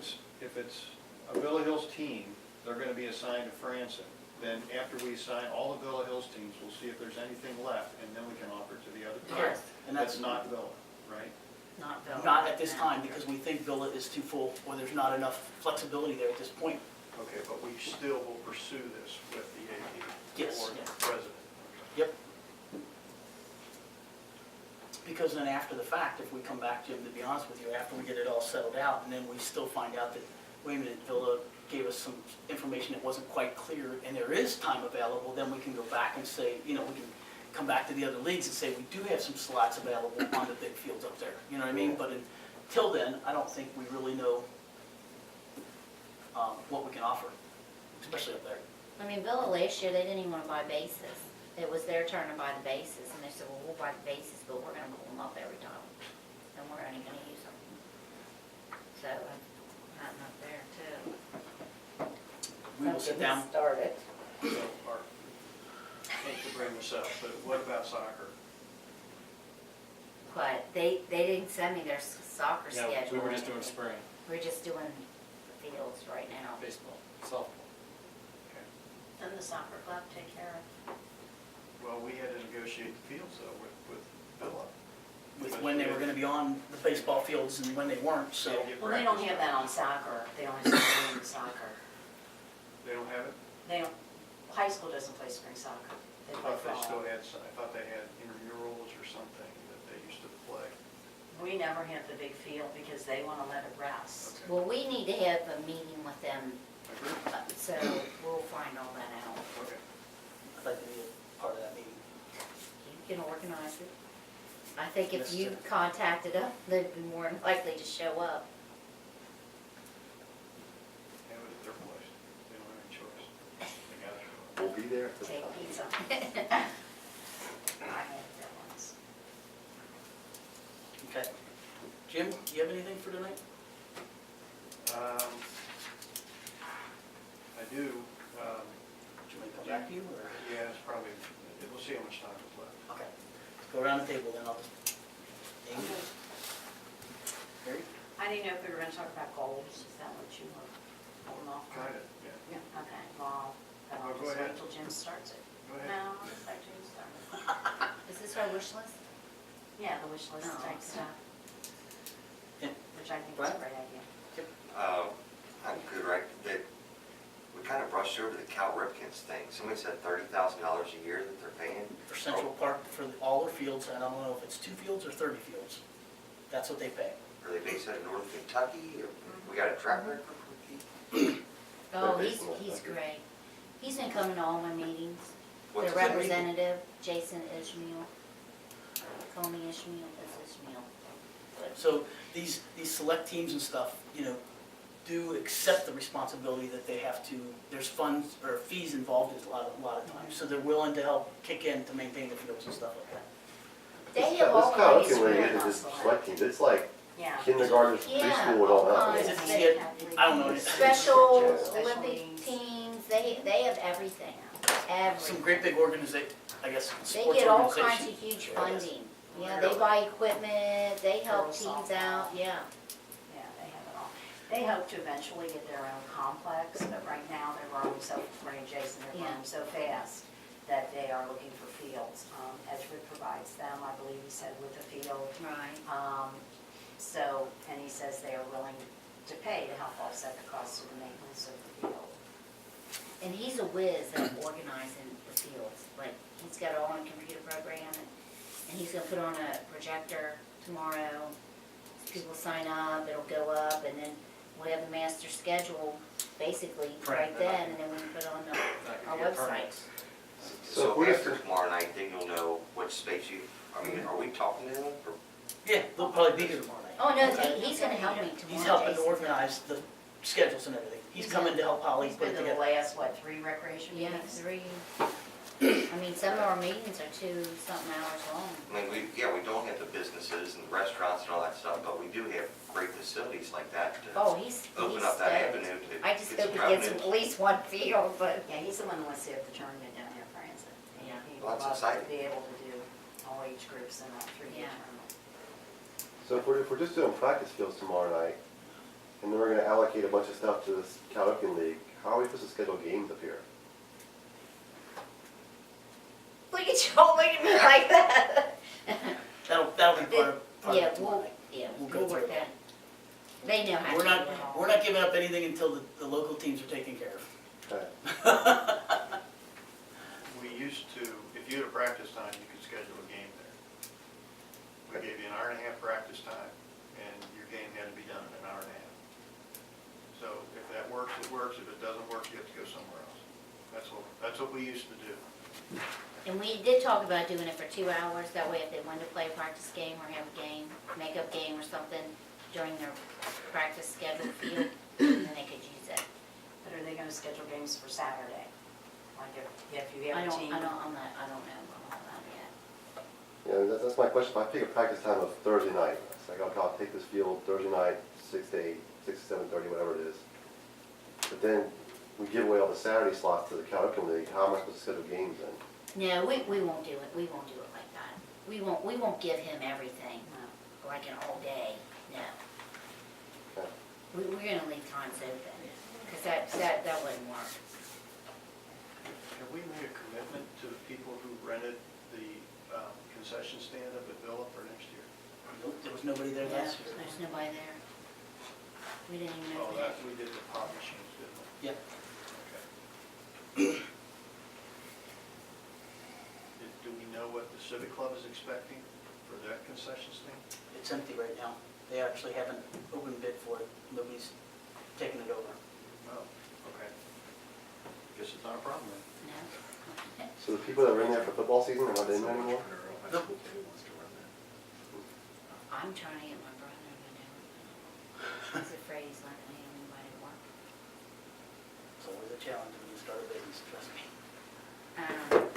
it's a Villa Hills team, they're gonna be assigned to Francis. Then after we assign all the Villa Hills teams, we'll see if there's anything left, and then we can offer it to the other team. Yes, And That's that's not Villa, right? not Villa. not at this No. time, because we think Villa is too full, or there's not enough flexibility there at this point. Okay, but we still will pursue this with the AD Yes. or the president. Yep. Because then after the fact, if we come back, Jim, to be honest with you, after we get it all settled out, and then we still find out that, wait a minute, Villa gave us some information that wasn't quite clear, and there is time available, then we can go back and say, we can come back to the other leagues and say, we do have some slots available on the big fields up there, you know what I mean? But until then, I don't think we really know what we can offer, especially up there. I mean, Villa last year, they didn't even wanna buy bases. It was their turn to buy the bases, and they said, well, we'll buy the bases, but we're gonna pull them up every time, and we're only gonna use them. So, I'm up there too. We will sit down. Started. So, I hate to bring this up, but what about soccer? But they didn't send me their soccer Yeah, schedule. we were just doing spring, We're just doing the fields right now. baseball, softball. Doesn't the soccer club take care of? Well, we had to negotiate the fields though with Villa. With when they were gonna be on the baseball fields and when they weren't, so. Well, they don't have that on soccer, they only have spring soccer. They don't have it? They don't, high school doesn't play spring soccer, they I play thought they still fall. had, I thought they had intramurals or something that they used to play. We never have the big field because they wanna let it rest. Okay. Well, we need to have a meeting with them, Agreed? so we'll find all that out. Okay. I'd like to be a part of that meeting. You can organize it. I think if you Necessary. contacted them, they'd be more than likely to show up. Have it at their place. They don't have any choice. They gotta show up. We'll be there. Take pizza. I had that once. Okay. Jim, do you have anything for tonight? I do, Would you want to come back to you, or? yeah, it's probably, we'll see how much time is left. Okay. Let's go around the table, then I'll just. Amy? Mary? I didn't know if we were gonna talk about goals, is that what you were holding off on? Kind of, yeah. Yeah, okay, well, then I'll Oh, go just ahead. wait till Jim starts it. Go ahead. No, I'll just let Jim start it. Is this our wish list? Yeah, the wish list Oh, type okay. stuff, Yeah. which I think is a Brian? great idea. I'm good, right? We kind of brushed over the Cal Ripkins thing. Somebody said $30,000 a year that they're paying. For Central Park, for all their fields, I don't know if it's 2 fields or 30 fields. That's what they pay. Are they based out of Northern Kentucky? Or we got a track record? Oh, They're he's based in great. He's been coming to all my meetings. What's The his name? representative, Jason Ishmael. Comey Ishmael, is Ishmael. So these select teams and stuff, do accept the responsibility that they have to, there's funds or fees involved a lot of times. So they're willing to help kick in to maintain the fields and stuff like that. They have all kinds This of, Caucus league isn't just select teams, it's like Yeah. kindergarten, Yeah, preschool and all all that. Is kinds. it, you get, I don't know, special Special Olympic teams. teams, they have everything, some everything. great big organization, I guess, They sports get all kinds organization. of huge Yeah, that's- funding. Yeah, they buy equipment, they help Girls teams softball. out, yeah. Yeah, they have it all. They hope to eventually get their own complex, but right now they're growing so, Ray and Jason, they're growing so fast that they are looking for fields. Edgewood provides them, I believe he said, with a field. Right. So, and he says they are willing to pay to help offset the cost of the maintenance of the field. And he's a whiz at organizing the fields, like, he's got it all on a computer program, and he's gonna put on a projector tomorrow. People sign up, it'll go up, and then we'll have the master schedule, basically, right then, and then we can put it on our website. So if we after tomorrow night, then you'll know which space are we talking to them? Or Yeah, they'll probably be here tomorrow night. Oh, no, he's gonna help me tomorrow. He's helping to Jason's organize the schedules and everything. He's coming to help Holly He's put been it to the together. last, what, 3 recreation Yeah, meetings? 3. I mean, some of our meetings are 2-something hours long. I mean, we don't have the businesses and the restaurants and all that stuff, but we do have great facilities like that to Oh, he's open he's up that stoked. avenue to I just get hope some he gets revenue. at least one field, but. Yeah, he's the one who wants to have the tournament down there for Francis. Yeah. He Well, would that's love to exciting. be able to do all age groups in a 3-day Yeah. tournament. So if we're just doing practice fields tomorrow night, and then we're gonna allocate a bunch of stuff to this Cal Ripken League, how are we supposed to schedule games up here? Look at you all looking at me like that. That'll be part of Yeah, tomorrow we'll, night. yeah, We'll we'll go work through that. They know how to We're do not, it all. we're not giving up anything until the local teams are taken care of. Okay. We used to, if you had a practice time, you could schedule a game there. We We gave you an hour and a half practice time, and your game had to be done in an hour and a half. So if that works, it works. If it doesn't work, you have to go somewhere else. That's what we used to do. And we did talk about doing it for 2 hours, that way if they wanted to play a practice game or have a game, makeup game or something during their practice scheduled field, then they could use it. But are they gonna schedule games for Saturday? Like if you I have a don't, team? I don't, I'm not, I don't know about that yet. Yeah, that's my question. If I pick a practice time of Thursday night, it's like, okay, I'll take this field Thursday night, 6 to 8, 6 to 7:30, whatever it is. But then we give away all the Saturday slots to the Cal Committee. How am I supposed to schedule games then? No, we won't do it, we won't do it like that. We won't give him everything, No. like an all day, no. Okay. We're gonna leave times open, because that wouldn't work. Have we made a commitment to the people who rented the concession stand up at Villa for next year? There was nobody there Yeah, last year. there's nobody there. We didn't even know Oh, that. we did the pop machines, didn't we? Yep. Okay. Do we know what the Civic Club is expecting for that concession stand? It's empty right now. They actually haven't opened bid for it. Nobody's taken it over. Oh, okay. Guess it's not a problem then. No? So the people that were in there for football season are not in there anymore? Entrepreneurial high school kid who wants to run that. I'm trying to get my brother to do it. He's afraid he's not gonna have anybody to work. It's always a challenge when you start a business, trust me. Um,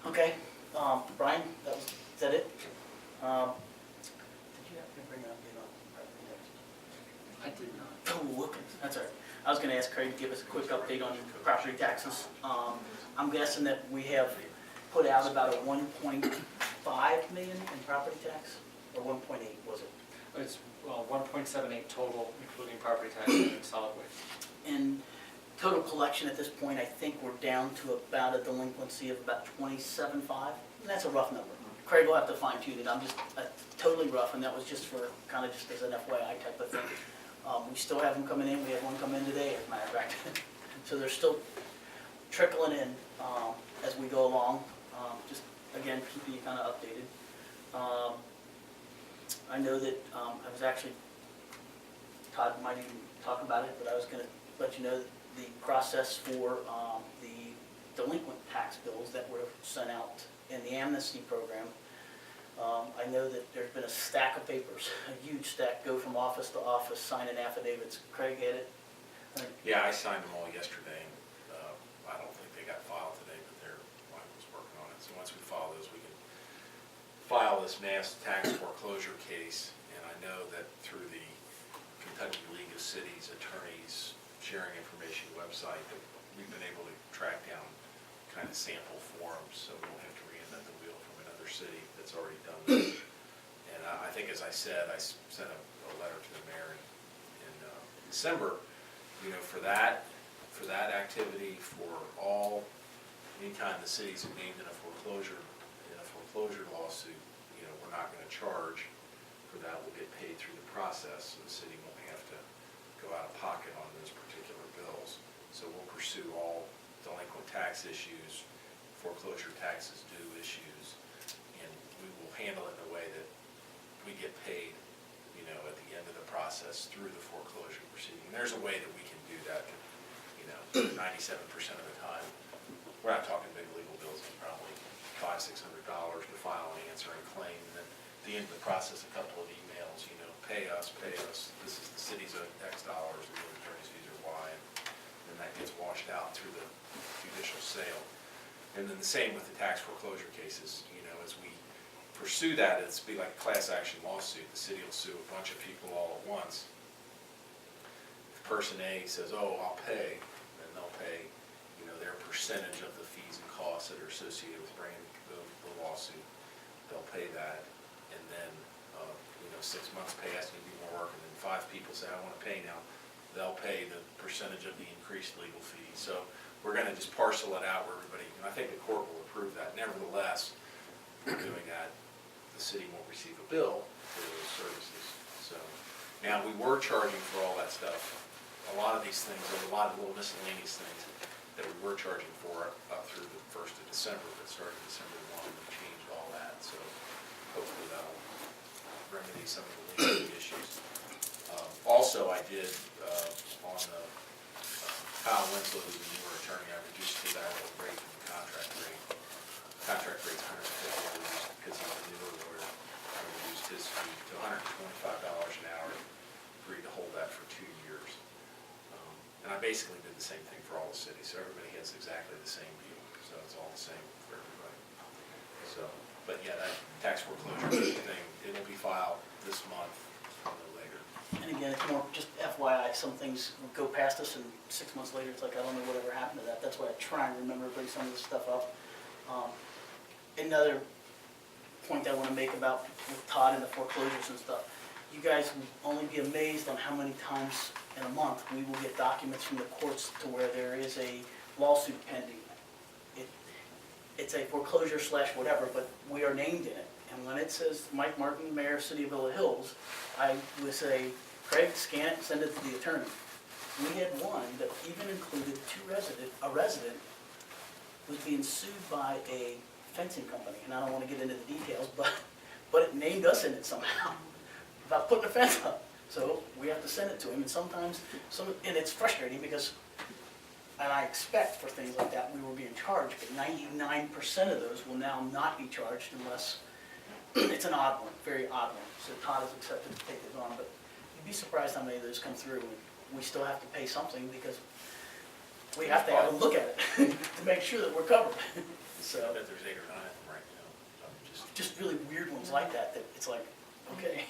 Okay, Brian, is that it? Did you have to bring an update on property taxes? I did not. Oh, look, that's all right. I was gonna ask Craig to give us a quick update on property taxes. I'm guessing that we have put out about a 1.5 million in property tax, or 1.8 was it? It's, well, 1.78 total, including property taxes and solid waste. And total collection at this point, I think we're down to about a delinquency of about 27.5. And that's a rough number. Craig will have to fine tune it. I'm just totally rough, and that was just for kind of just as an FYI type of thing. We still have them coming in. We had one come in today, as a matter of fact. So they're still trickling in as we go along. Just again, keeping you kind of updated. I know that I was actually, Todd might even talk about it, but I was going to let you know that the process for the delinquent tax bills that were sent out in the amnesty program. I know that there's been a stack of papers, a huge stack, go from office to office, signing affidavits. Craig had it. Yeah, I signed them all yesterday, and I don't think they got filed today, but Mike was working on it. So once we file those, we can file this mass tax foreclosure case. And I know that through the Kentucky League of Cities Attorneys Sharing Information website, that we've been able to track down kind of sample forms, so we won't have to reinvent the wheel from another city that's already done this. And I think, as I said, I sent a letter to the mayor in December, you know, for that activity, for anytime the city's named in a foreclosure lawsuit, you know, we're not gonna charge for that. We'll get paid through the process, so the city won't have to go out of pocket on those particular bills. So we'll pursue all delinquent tax issues, foreclosure taxes due issues, and we will handle it in a way that we get paid, you know, at the end of the process through the foreclosure proceeding. There's a way that we can do that, you know, 97% of the time. We're not talking big legal bills, it's probably $500-600 to file and answer a claim, and then at the end of the process, a couple of emails, you know, pay us, this is the city's X dollars, the attorney's fees are Y, and then that gets washed out through the judicial sale. And then the same with the tax foreclosure cases, you know, as we pursue that, it's be like a class action lawsuit. The city will sue a bunch of people all at once. If person A says, oh, I'll pay, then they'll pay, you know, their percentage of the fees and costs that are associated with bringing the lawsuit. They'll pay that, and then, you know, 6 months pass, and you do more work, and then 5 people say, I want to pay now. They'll pay the percentage of the increased legal fee. So we're going to just parcel it out where everybody, and I think the court will approve that. Nevertheless, we're doing that, the city won't receive a bill for those services. So now, we were charging for all that stuff. A lot of these things, there were a lot of little miscellaneous things that we were charging for up through the 1st of December, but starting December 1, we changed all that. So hopefully that'll remedy some of the legal issues. Also, I did, on the, Kyle Winslow, who's the newer attorney, I reduced his hourly rate from the contract rate. Contract rate's $150 because he's a newer lawyer. I reduced his fee to $125 an hour, agreed to hold that for 2 years. And I basically did the same thing for all the cities, so everybody has exactly the same deal, so it's all the same for everybody. So, but yeah, that tax foreclosure thing, it'll be filed this month, no later. And again, it's more just FYI, some things will go past us and 6 months later, it's like, I don't know whatever happened to that. That's why I try and remember to bring some of this stuff up. Another point I want to make about with Todd and the foreclosures and stuff, you guys will only be amazed on how many times in a month we will get documents from the courts to where there is a lawsuit pending. It's a foreclosure slash whatever, but we are named in it. And when it says Mike Martin, Mayor, City of Villa Hills, I would say, Craig, scan it and send it to the attorney. We had one that even included a resident was being sued by a fencing company, and I don't want to get into the details, but it named us in it somehow, about putting a fence up. So we have to send it to him, and sometimes, and it's frustrating because, and I expect for things like that, we were being charged, but 99% of those will now not be charged unless it's an odd one, very odd one. So Todd has accepted to take it on, but you'd be surprised how many of those come through, and we still have to pay something because we have to have a look at it to make sure that we're covered. So, I bet there's 8 or 9 of them right now. just really weird ones like that, that it's like, okay.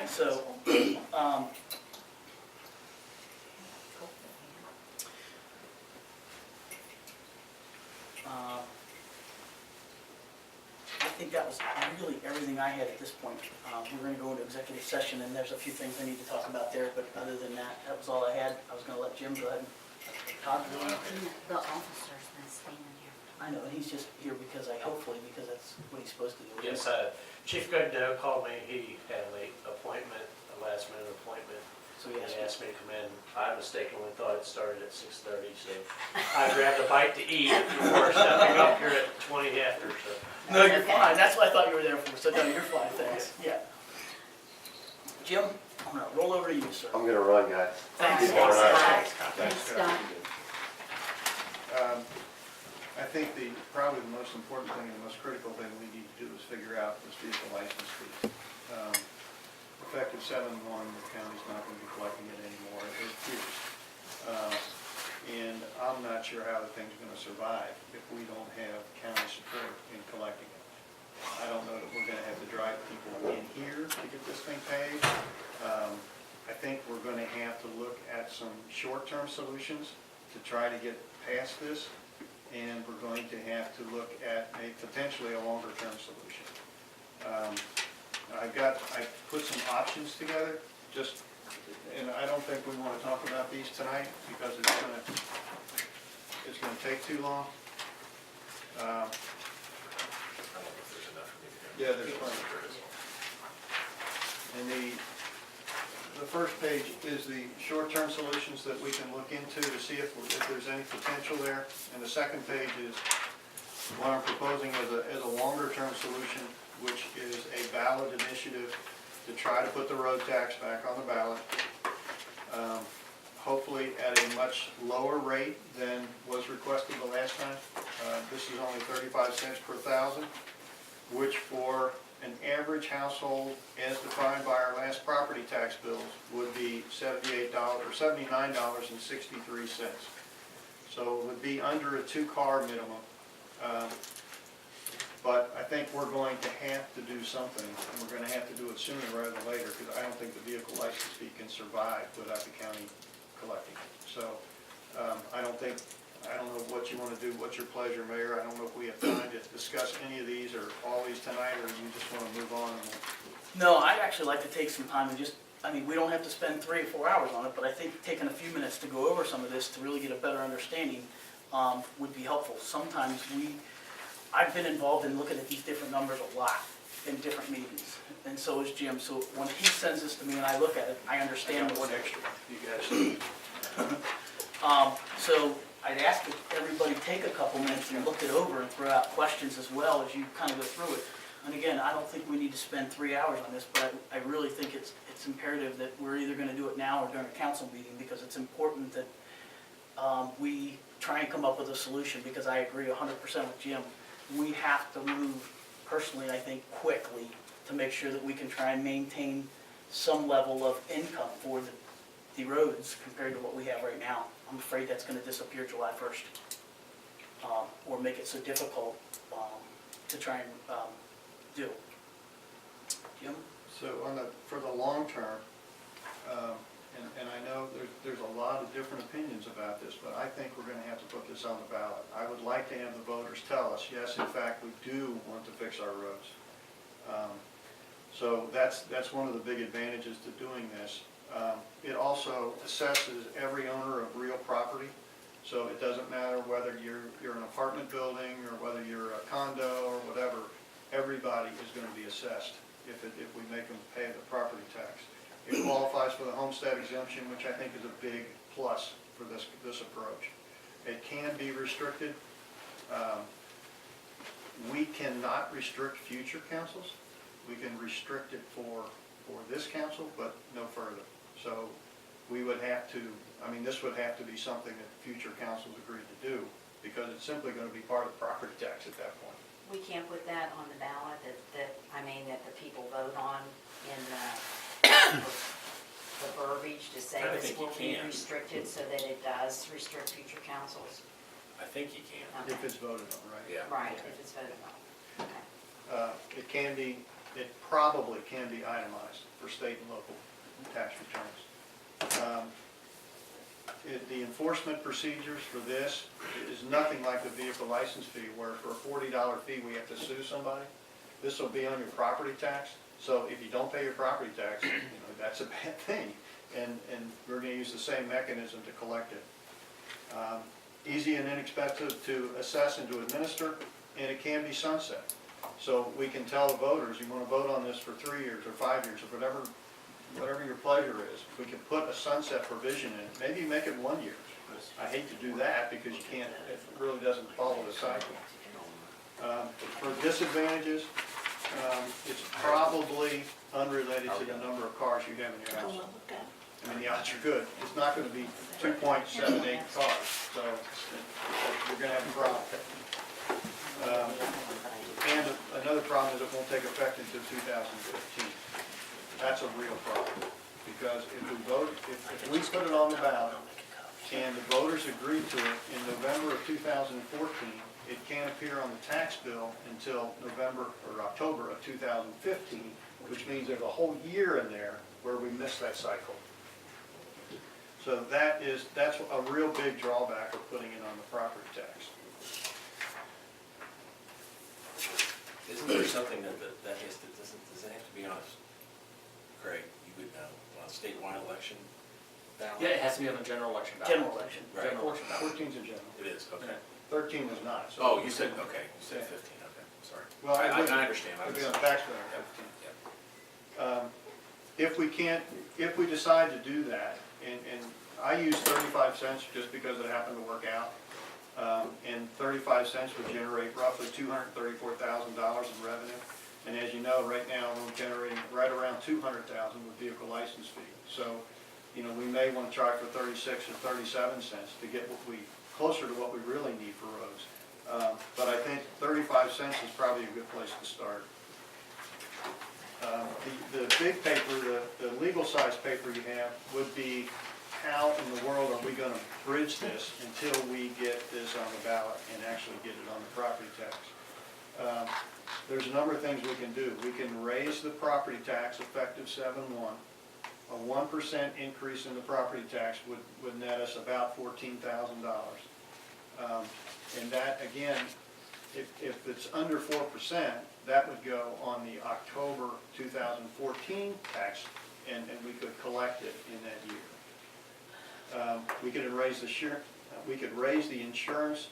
So, I think that was really everything I had at this point. We're going to go into executive session, and there's a few things I need to talk about there, but other than that, that was all I had. I was going to let Jim go ahead and talk. The officer's been standing here. I know, and he's just here because hopefully, because that's what he's supposed to do. Yes, Chief Godot called me, he had a late appointment, a last minute appointment, So and he he asked me. asked me to come in. I mistakenly thought it started at 6:30, so I grabbed a bite to eat before stepping up here at 20 after, so. No, you're Okay. fine. That's what I thought you were there for. So no, you're fine. Thanks. Yeah. Jim, I'm gonna roll over to you, sir. I'm gonna run, guys. Thanks, All right. Scott. Thanks, Scott. I think probably the most important thing and the most critical thing we need to do is figure out this vehicle license fee. Effective 7/1, the county's not going to be collecting it anymore, it appears. And I'm not sure how the thing's going to survive if we don't have county support in collecting it. I don't know that we're going to have to drive people in here to get this thing paid. I think we're going to have to look at some short-term solutions to try to get past this, and we're going to have to look at potentially a longer-term solution. I put some options together, and I don't think we want to talk about these tonight because it's going to take too long. I don't know if there's enough for me to do. Yeah, there's plenty. And the first page is the short-term solutions that we can look into to see if there's any potential there. And the second page is what I'm proposing as a longer-term solution, which is a ballot initiative to try to put the road tax back on the ballot, hopefully at a much lower rate than was requested the last time. This is only 35 cents per thousand, which for an average household, as defined by our last property tax bills, would be $78 or $79.63. So it would be under a 2-car minimum. But I think we're going to have to do something, and we're going to have to do it sooner rather than later, because I don't think the vehicle license fee can survive without the county collecting it. So I don't know what you want to do. What's your pleasure, Mayor? I don't know if we have time to discuss any of these or all these tonight, or you just want to move on. No, I'd actually like to take some time and we don't have to spend 3 or 4 hours on it, but I think taking a few minutes to go over some of this to really get a better understanding would be helpful. Sometimes I've been involved in looking at these different numbers a lot in different meetings, and so is Jim. So when he sends this to me and I look at it, I understand what extra. You guys. So I'd ask that everybody take a couple minutes and look it over and throw out questions as well as you kind of go through it. And again, I don't think we need to spend 3 hours on this, but I really think it's imperative that we're either gonna do it now or during a council meeting, because it's important that we try and come up with a solution, because I agree 100% with Jim. We have to move, personally, I think, quickly to make sure that we can try and maintain some level of income for the roads compared to what we have right now. I'm afraid that's gonna disappear July 1st, or make it so difficult to try and do. Jim? So for the long term, and I know there's a lot of different opinions about this, but I think we're gonna have to put this on the ballot. I would like to have the voters tell us, yes, in fact, we do want to fix our roads. So that's one of the big advantages to doing this. It also assesses every owner of real property. So it doesn't matter whether you're an apartment building or whether you're a condo or whatever, everybody is going to be assessed if we make them pay the property tax. It qualifies for the homestead exemption, which I think is a big plus for this approach. It can be restricted. We cannot restrict future councils. We can restrict it for this council, but no further. So we would have to, this would have to be something that future councils agreed to do, because it's simply going to be part of the property tax at that point. We can't put that on the ballot, that the people vote on in the verbiage to say I this think you will be can. restricted so that it does restrict future councils. I think you can. If it's voted on, right? Yeah. Right, if it's voted on. Okay. It probably can be itemized for state and local tax returns. The enforcement procedures for this is nothing like the vehicle license fee, where for a $40 fee, we have to sue somebody. This will be on your property tax, so if you don't pay your property tax, that's a bad thing, and we're gonna use the same mechanism to collect it. Easy and inexpensive to assess and to administer, and it can be sunset. So we can tell the voters, you wanna vote on this for 3 years or 5 years or whatever your pleasure is. We can put a sunset provision in, maybe make it 1 year. I hate to do that because you can't, it really doesn't follow the cycle. For disadvantages, it's probably unrelated to the number of cars you have in your house. The odds are good. It's not gonna be 2.78 cars, so you're gonna have a problem. And another problem is it won't take effect until 2015. That's a real problem, because if we put it on the ballot and the voters agree to it in November of 2014, it can't appear on the tax bill until November or October of 2015, which means there's a whole year in there where we miss that cycle. So that's a real big drawback of putting it on the property tax. Isn't there something does it have to be on a, Craig, you would know, on a statewide election ballot? Yeah, it has to be on the general election ballot. General election. Right. General election ballot. 14's in general. It is, okay. 13 is not. So Oh, you said 15, okay, sorry. Well, I it would- understand. It would be on tax bill Yep, 15. yep. If we decide to do that, and I use 35 cents just because it happened to work out, and 35 cents would generate roughly $234,000 in revenue. And as you know, right now, we're generating right around $200,000 with vehicle license fee. So, we may want to try for 36 or 37 cents to get closer to what we really need for roads. But I think 35 cents is probably a good place to start. The big paper, the legal size paper you have would be how in the world are we going to bridge this until we get this on the ballot and actually get it on the property tax. There's a number of things we can do. We can raise the property tax effective 7/1. A 1% increase in the property tax would net us about $14,000. And that, again, if it's under 4%, that would go on the October 2014 tax, and we could collect it in that year. We could raise the insurance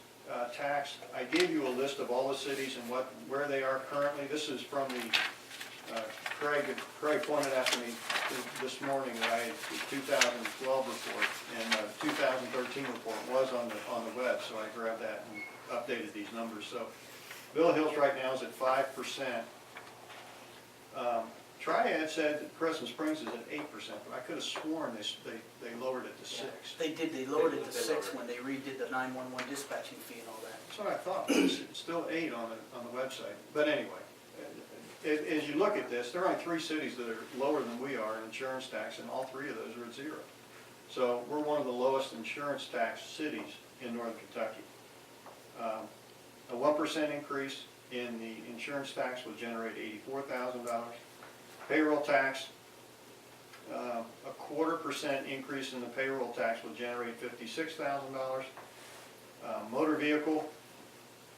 tax. I gave you a list of all the cities and where they are currently. This is from the Craig pointed out to me this morning that I had the 2012 report, and the 2013 report was on the web, so I grabbed that and updated these numbers. So Villa Hills right now is at 5% Triad said that Crescent Springs is at 8%, but I could have sworn they lowered it to 6%. They did, they lowered it to They 6 lowered it. when they redid the 911 dispatching fee and all that. That's what I thought, but it's still 8 on the website. But anyway, as you look at this, there are only 3 cities that are lower than we are in insurance tax, and all 3 of those are at 0. So we're one of the lowest insurance tax cities in northern Kentucky. A 1% increase in the insurance tax will generate $84,000. Payroll tax, a 0.25% increase in the payroll tax will generate $56,000. Motor vehicle,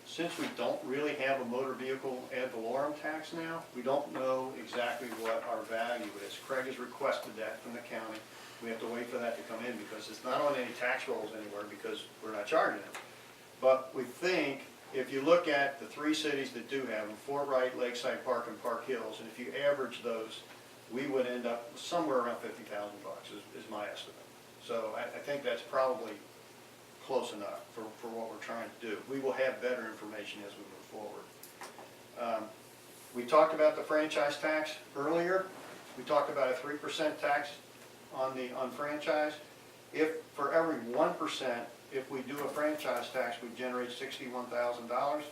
since we don't really have a motor vehicle ad valorem tax now, we don't know exactly what our value is. Craig has requested that from the county. We have to wait for that to come in because it's not on any tax rolls anywhere because we're not charging it. But we think if you look at the 3 cities that do have them, Fort Wright, Lakeside Park, and Park Hills, and if you average those, we would end up somewhere around $50,000 is my estimate. So I think that's probably close enough for what we're trying to do. We will have better information as we move forward. We talked about the franchise tax earlier. We talked about a 3% tax on franchise. If for every 1%, if we do a franchise tax, we generate $61,000.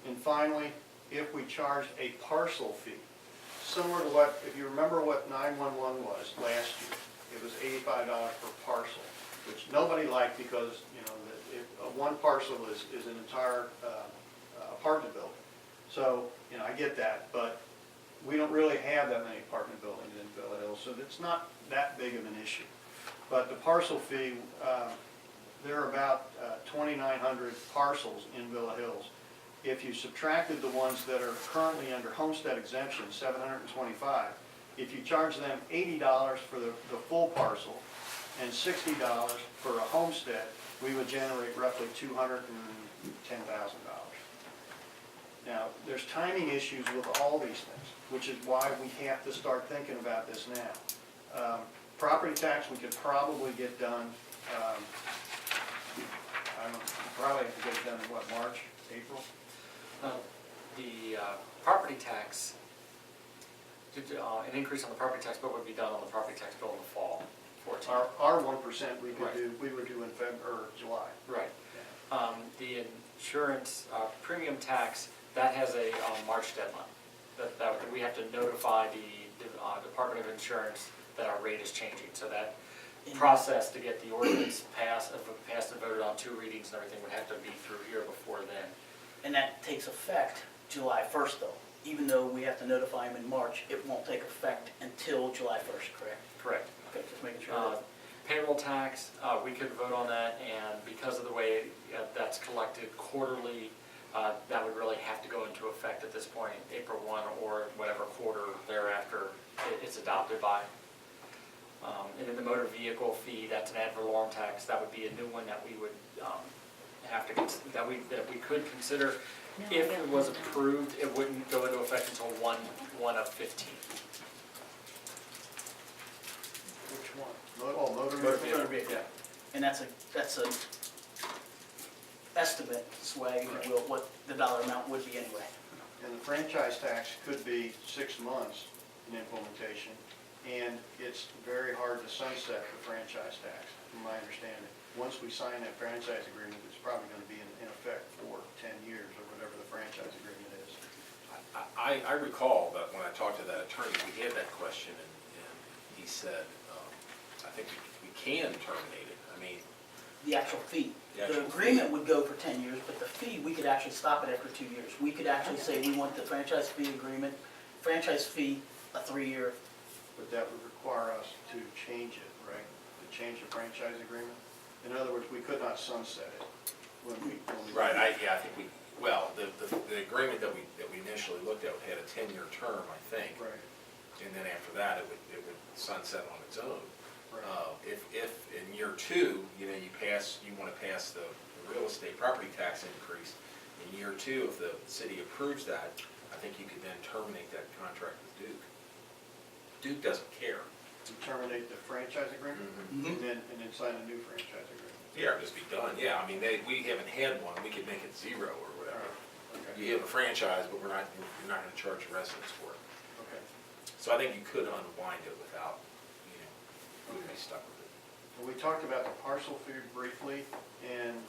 And finally, if we charged a parcel fee, similar to what, if you remember what 911 was last year, it was $85 per parcel, which nobody liked because, you know, one parcel is an entire apartment building. So, you know, I get that, but we don't really have that many apartment buildings in Villa Hills, so it's not that big of an issue. But the parcel fee, there are about 2,900 parcels in Villa Hills. If you subtracted the ones that are currently under homestead exemption, 725, if you charge them $80 for the full parcel and $60 for a homestead, we would generate roughly $210,000. Now, there's timing issues with all these things, which is why we have to start thinking about this now. Property tax, we could probably get done, I don't know, probably have to get it done in what, March, April? The property tax, an increase on the property tax bill would be done on the property tax bill in the fall, 14. Our 1% we could Right. do, we would do in February, or July. Right. The insurance premium tax, that has a March deadline. That we have to notify the Department of Insurance that our rate is changing. So that process to get the ordinance passed and voted on 2 readings and everything would have to be through here before then. And that takes effect July 1st though. Even though we have to notify them in March, it won't take effect until July 1st, correct? Correct. Okay, just making sure. Payroll tax, we could vote on that, and because of the way that's collected quarterly, that would really have to go into effect at this point, April 1 or whatever quarter thereafter it's adopted by. And then the motor vehicle fee, that's an ad valorem tax, that would be a new one that we would have to, that we could consider. No, If I it don't was know that. approved, it wouldn't go into effect until 1 of 15. Which one? Motor Motor vehicle? Motor vehicle. And that's a estimate, swag, if you will, what the dollar amount would be anyway. And the franchise tax could be 6 months in implementation, and it's very hard to sunset the franchise tax, from my understanding. Once we sign that franchise agreement, it's probably going to be in effect for 10 years or whatever the franchise agreement is. I recall that when I talked to that attorney, we had that question, and he said, I think we can terminate it. I mean, The actual fee. The actual The agreement would go for 10 years, but the fee, we could actually stop it after 2 years. We could actually say we want the franchise fee agreement, franchise fee, a 3-year. But that would require us to change it, right? To change the franchise agreement? In other words, we could not sunset it when we. right, I think well, the agreement that we initially looked at had a 10-year term, I think. Right, And then after that, it would sunset on its own. right. If in year 2, you know, you want to pass the real estate property tax increase, in year 2, if the city approves that, I think you could then terminate that contract with Duke. Duke doesn't care. To terminate the franchise agreement? Mhm. And then sign a new franchise agreement? Yeah, just be done, yeah, I mean, we haven't had one, we could make it 0 or whatever. Okay. You have a franchise, but you're not gonna charge the residents for it. So I think you could unwind it without, you be stuck with it. We talked about the parcel fee briefly, and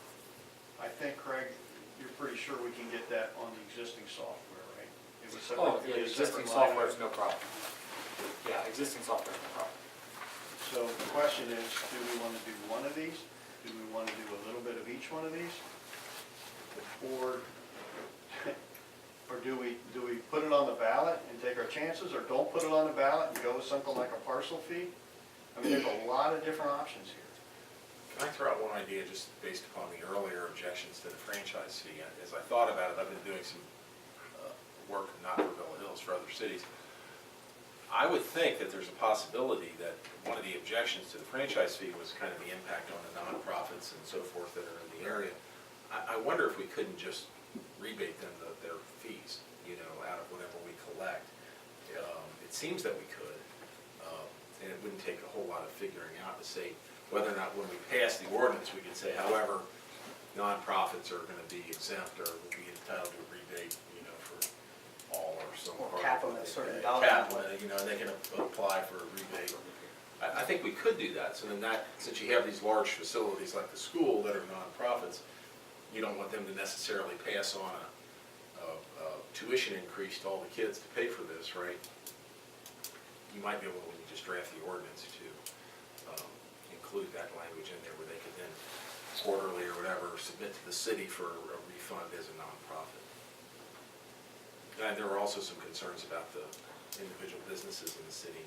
I think, Craig, you're pretty sure we can get that on the existing software, right? It was separate- Oh, it yeah, was a existing separate line software is item. no problem. Yeah, existing software is no problem. So the question is, do we want to do one of these? Do we want to do a little bit of each one of these? Or do we put it on the ballot and take our chances, or don't put it on the ballot and go with something like a parcel fee? I mean, there's a lot of different options here. Can I throw out one idea just based upon the earlier objections to the franchise fee? As I thought about it, I've been doing some work, not for Villa Hills, for other cities. I would think that there's a possibility that one of the objections to the franchise fee was kind of the impact on the nonprofits and so forth that are in the area. I wonder if we couldn't just rebate them their fees, out of whatever we collect. It seems that we could, and it wouldn't take a whole lot of figuring out to say whether or not when we pass the ordinance, we could say, however, nonprofits are going to be exempt or will be entitled to a rebate, for all or some Or part. cap of them what at a they certain pay. dollar Cap amount. them, they can apply for a rebate. I think we could do that, so then since you have these large facilities like the school that are nonprofits, you don't want them to necessarily pass on a tuition increase to all the kids to pay for this, right? You might be able, when you just draft the ordinance, to include that language in there where they could then quarterly or whatever submit to the city for a refund as a nonprofit. And there were also some concerns about the individual businesses in the city.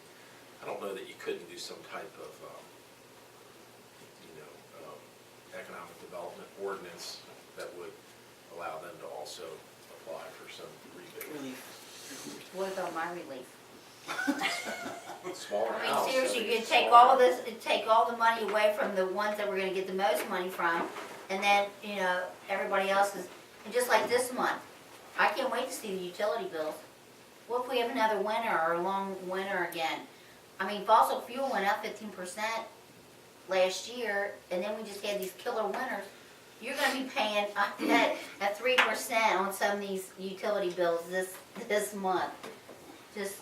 I don't know that you couldn't do some type of, economic development ordinance that would allow them to also apply for some rebate. Relief. What about my relief? Smaller I house. mean, seriously, you could smaller take all house. this, take all the money away from the ones that we're gonna get the most money from, and then, everybody else is, and just like this month, I can't wait to see the utility bills. What if we have another winter or a long winter again? I mean, fossil fuel went up 15% last year, and then we just had these killer winters. You're gonna be paying at 3% on some of these utility bills this month. Just,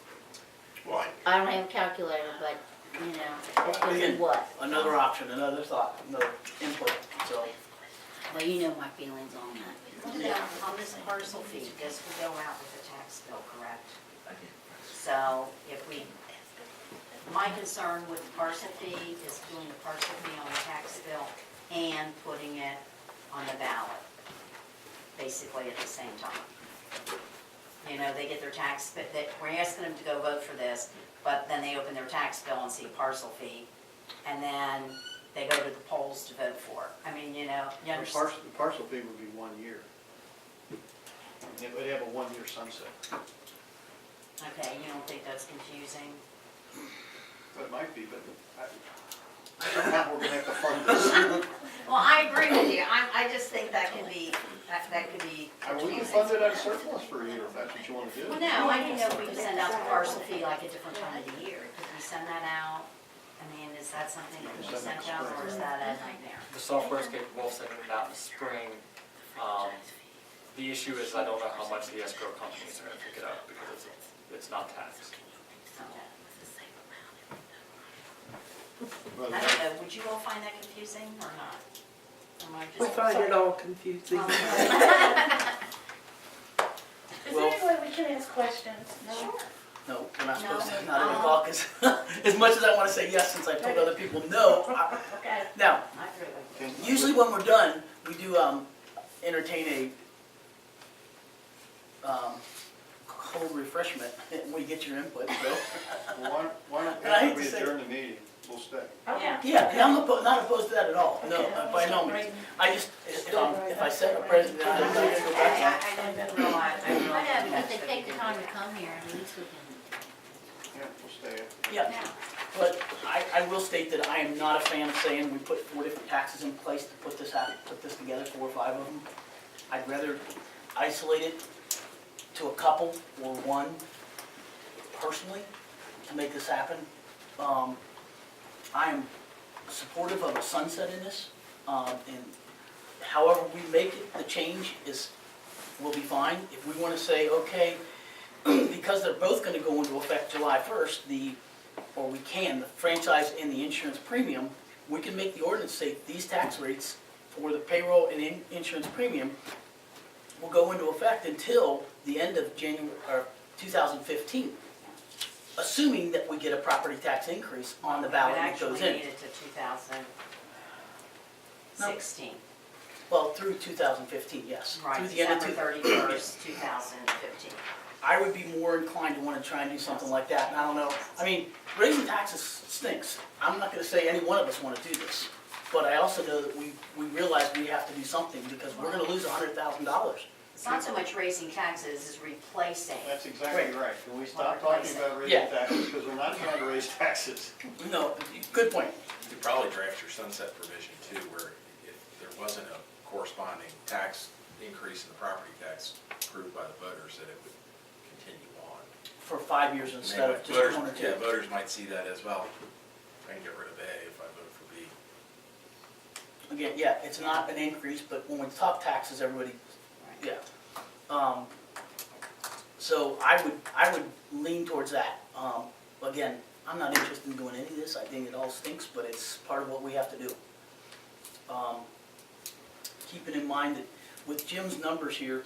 Why? I don't have a calculator, but, it's gonna be what? Another option, another thought, another input, so. Well, you know my feelings on that. What about on this parcel fee, this would go out with the tax bill, correct? So if my concern with the parcel fee is doing the parcel fee on the tax bill and putting it on the ballot, basically at the same time. They get their tax, but we're asking them to go vote for this, but then they open their tax bill and see a parcel fee, and then they go to the polls to vote for it. I mean, you The understand. parcel fee would be 1 year. It would have a 1-year sunset. Okay, you don't think that's confusing? It might be, but somehow we're going to have to fund this. Well, I agree with you. I just think that could be I mean, we can confusing. fund it out of surplus for a year if that's what you want to do. Well, no, I didn't know if we could send out the parcel fee like a different time of the year. Could we send that out? I mean, is that something that can be sent out, or is that a nightmare? The software is capable of sending it out in the spring. The issue is I don't know how much the escrow companies are gonna pick it up because it's not taxed. Well, I don't know, would you all find that confusing or not? Am I We just- find it all confusing. Oh, Is Well- there any way we can ask questions? Sure. No, we're not supposed to, No. not in the caucus. As much as I want to say yes, since I've told other people no. Okay. Now, Not really. usually when we're done, we do entertain a cold refreshment, and we get your input, so. Well, why don't And I hate we to say- adjourn the meeting? We'll stay. Yeah. Yeah, and I'm not opposed to that at all, no, by no means. I just, if I set a precedent, I'm not gonna go back on it. I didn't realize. I know, because they take the time to come here, at least we can. Yeah, we'll stay. Yeah, but I will state that I am not a fan of saying we put 4 different taxes in place to put this together, 4 or 5 of them. I'd rather isolate it to a couple or one personally to make this happen. I am supportive of a sunset in this, and however we make it, the change will be fine. If we want to say, okay, because they're both going to go into effect July 1st, or we can, the franchise and the insurance premium, we can make the ordinance say these tax rates for the payroll and insurance premium will go into effect until the end of January, or 2015, assuming that we get a property tax increase on the ballot that goes We in. actually need it to 2016. Well, through 2015, yes. Right, Through the end of December 31st, 2015. I would be more inclined to want to try and do something like that, and I don't know, I mean, raising taxes stinks. I'm not gonna say any one of us want to do this, but I also know that we realize we have to do something, because we're gonna lose $100,000. It's not so much raising taxes, it's replacing. That's exactly right. Can we stop Well, talking about Yeah. raising taxes, because we're not trying to raise taxes. No, good point. You could probably draft your sunset provision too, where if there wasn't a corresponding tax increase in the property tax approved by the voters, that it would continue on. For 5 years And instead of just voters- 1 or 2. Yeah, voters might see that as well. I can get rid of A if I vote for B. Again, yeah, it's not an increase, but when we talk taxes, everybody, yeah. So I would lean towards that. Again, I'm not interested in doing any of this, I think it all stinks, but it's part of what we have to do. Keeping in mind that with Jim's numbers here,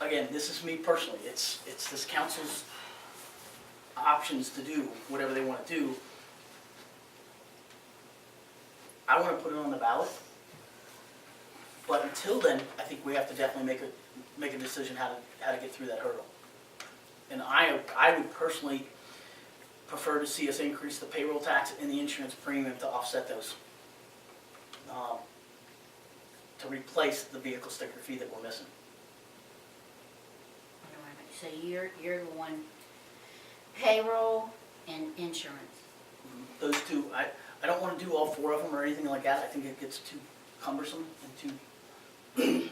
again, this is me personally, it's this council's options to do whatever they want to do. I want to put it on the ballot, but until then, I think we have to definitely make a decision how to get through that hurdle. And I would personally prefer to see us increase the payroll tax and the insurance premium to offset those, to replace the vehicle sticker fee that we're missing. So you're the one, payroll and insurance. Those two, I don't want to do all 4 of them or anything like that. I think it gets too cumbersome and too,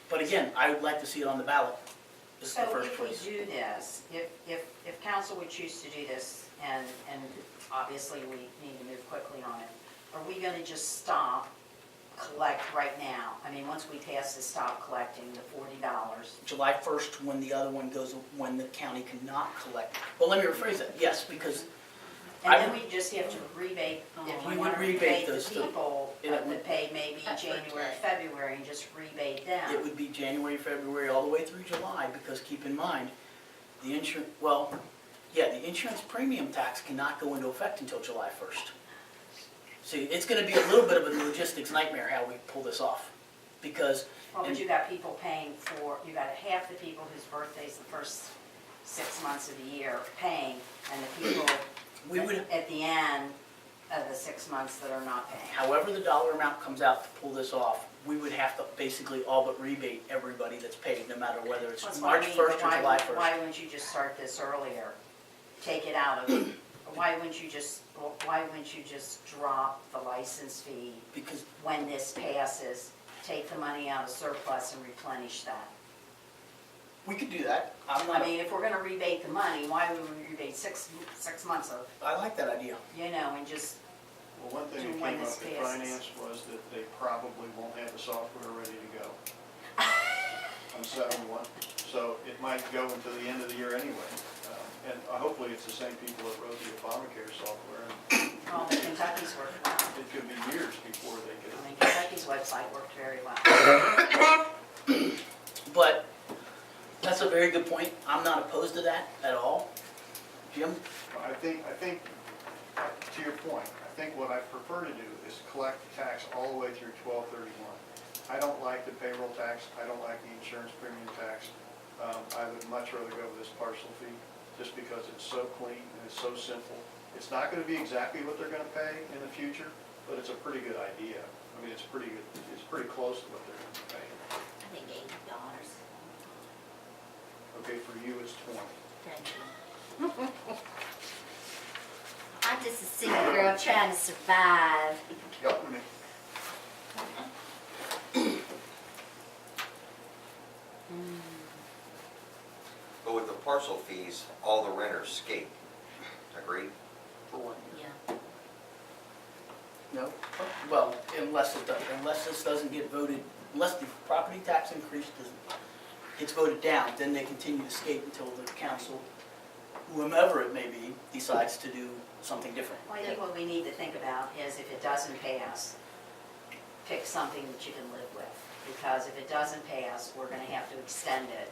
but again, I would like to see it on the ballot. This is the So first if we place. do this, if council would choose to do this, and obviously we need to move quickly on it, are we gonna just stop, collect right now? I mean, once we pass this, stop collecting the $40? July 1st, when the other one goes, when the county cannot collect. Well, let me rephrase that, yes, because And I then would- we just have to rebate, if We we would want to rebate rebate those the two. people And it that would- pay maybe January, February, and just rebate them. it would be January, February, all the way through July, because keep in mind, the insurance, well, yeah, the insurance premium tax cannot go into effect until July 1st. See, it's gonna be a little bit of a logistics nightmare how we pull this off, because, Well, but you got people paying for, you got half the people whose birthday's the first 6 months of the year paying, and the people we would, at the end of the 6 months that are not paying. however the dollar amount comes out to pull this off, we would have to basically all but rebate everybody that's paid, no matter whether it's That's what I March mean, 1st but or why- July 1st. Why wouldn't you just start this earlier? Take it out of, why wouldn't you just drop the license fee Because when this passes? Take the money out of surplus and replenish that. we could do that. I'm I not, mean, if we're gonna rebate the money, why would we rebate six months of, I like that idea. and just, Well, one thing To that when came this up in passes. finance was that they probably won't have the software ready to go on 7/1. So it might go until the end of the year anyway. And hopefully it's the same people that wrote the Obamacare software. well, Kentucky's worked well. It could be years before they I get mean, Kentucky's website worked very well. But that's a very good point. I'm not opposed to that at all. Jim? I think, to your point, I think what I prefer to do is collect the tax all the way through 12/31. I don't like the payroll tax, I don't like the insurance premium tax. I would much rather go with this parcel fee, just because it's so clean and it's so simple. It's not gonna be exactly what they're gonna pay in the future, but it's a pretty good idea. I mean, it's pretty good, it's pretty close to what they're gonna pay. I think $80. Okay, for you, it's 20. Thank you. I'm just a single girl trying to survive. Yep. But with the parcel fees, all the renters skate. Agreed? For 1 year. Yeah. No? Well, unless this doesn't get voted unless the property tax increase gets voted down, then they continue to skate until the council, whomever it may be, decides to do something different. Well, I think what we need to think about is if it doesn't pass, pick something that you can live with. Because if it doesn't pass, we're gonna have to extend it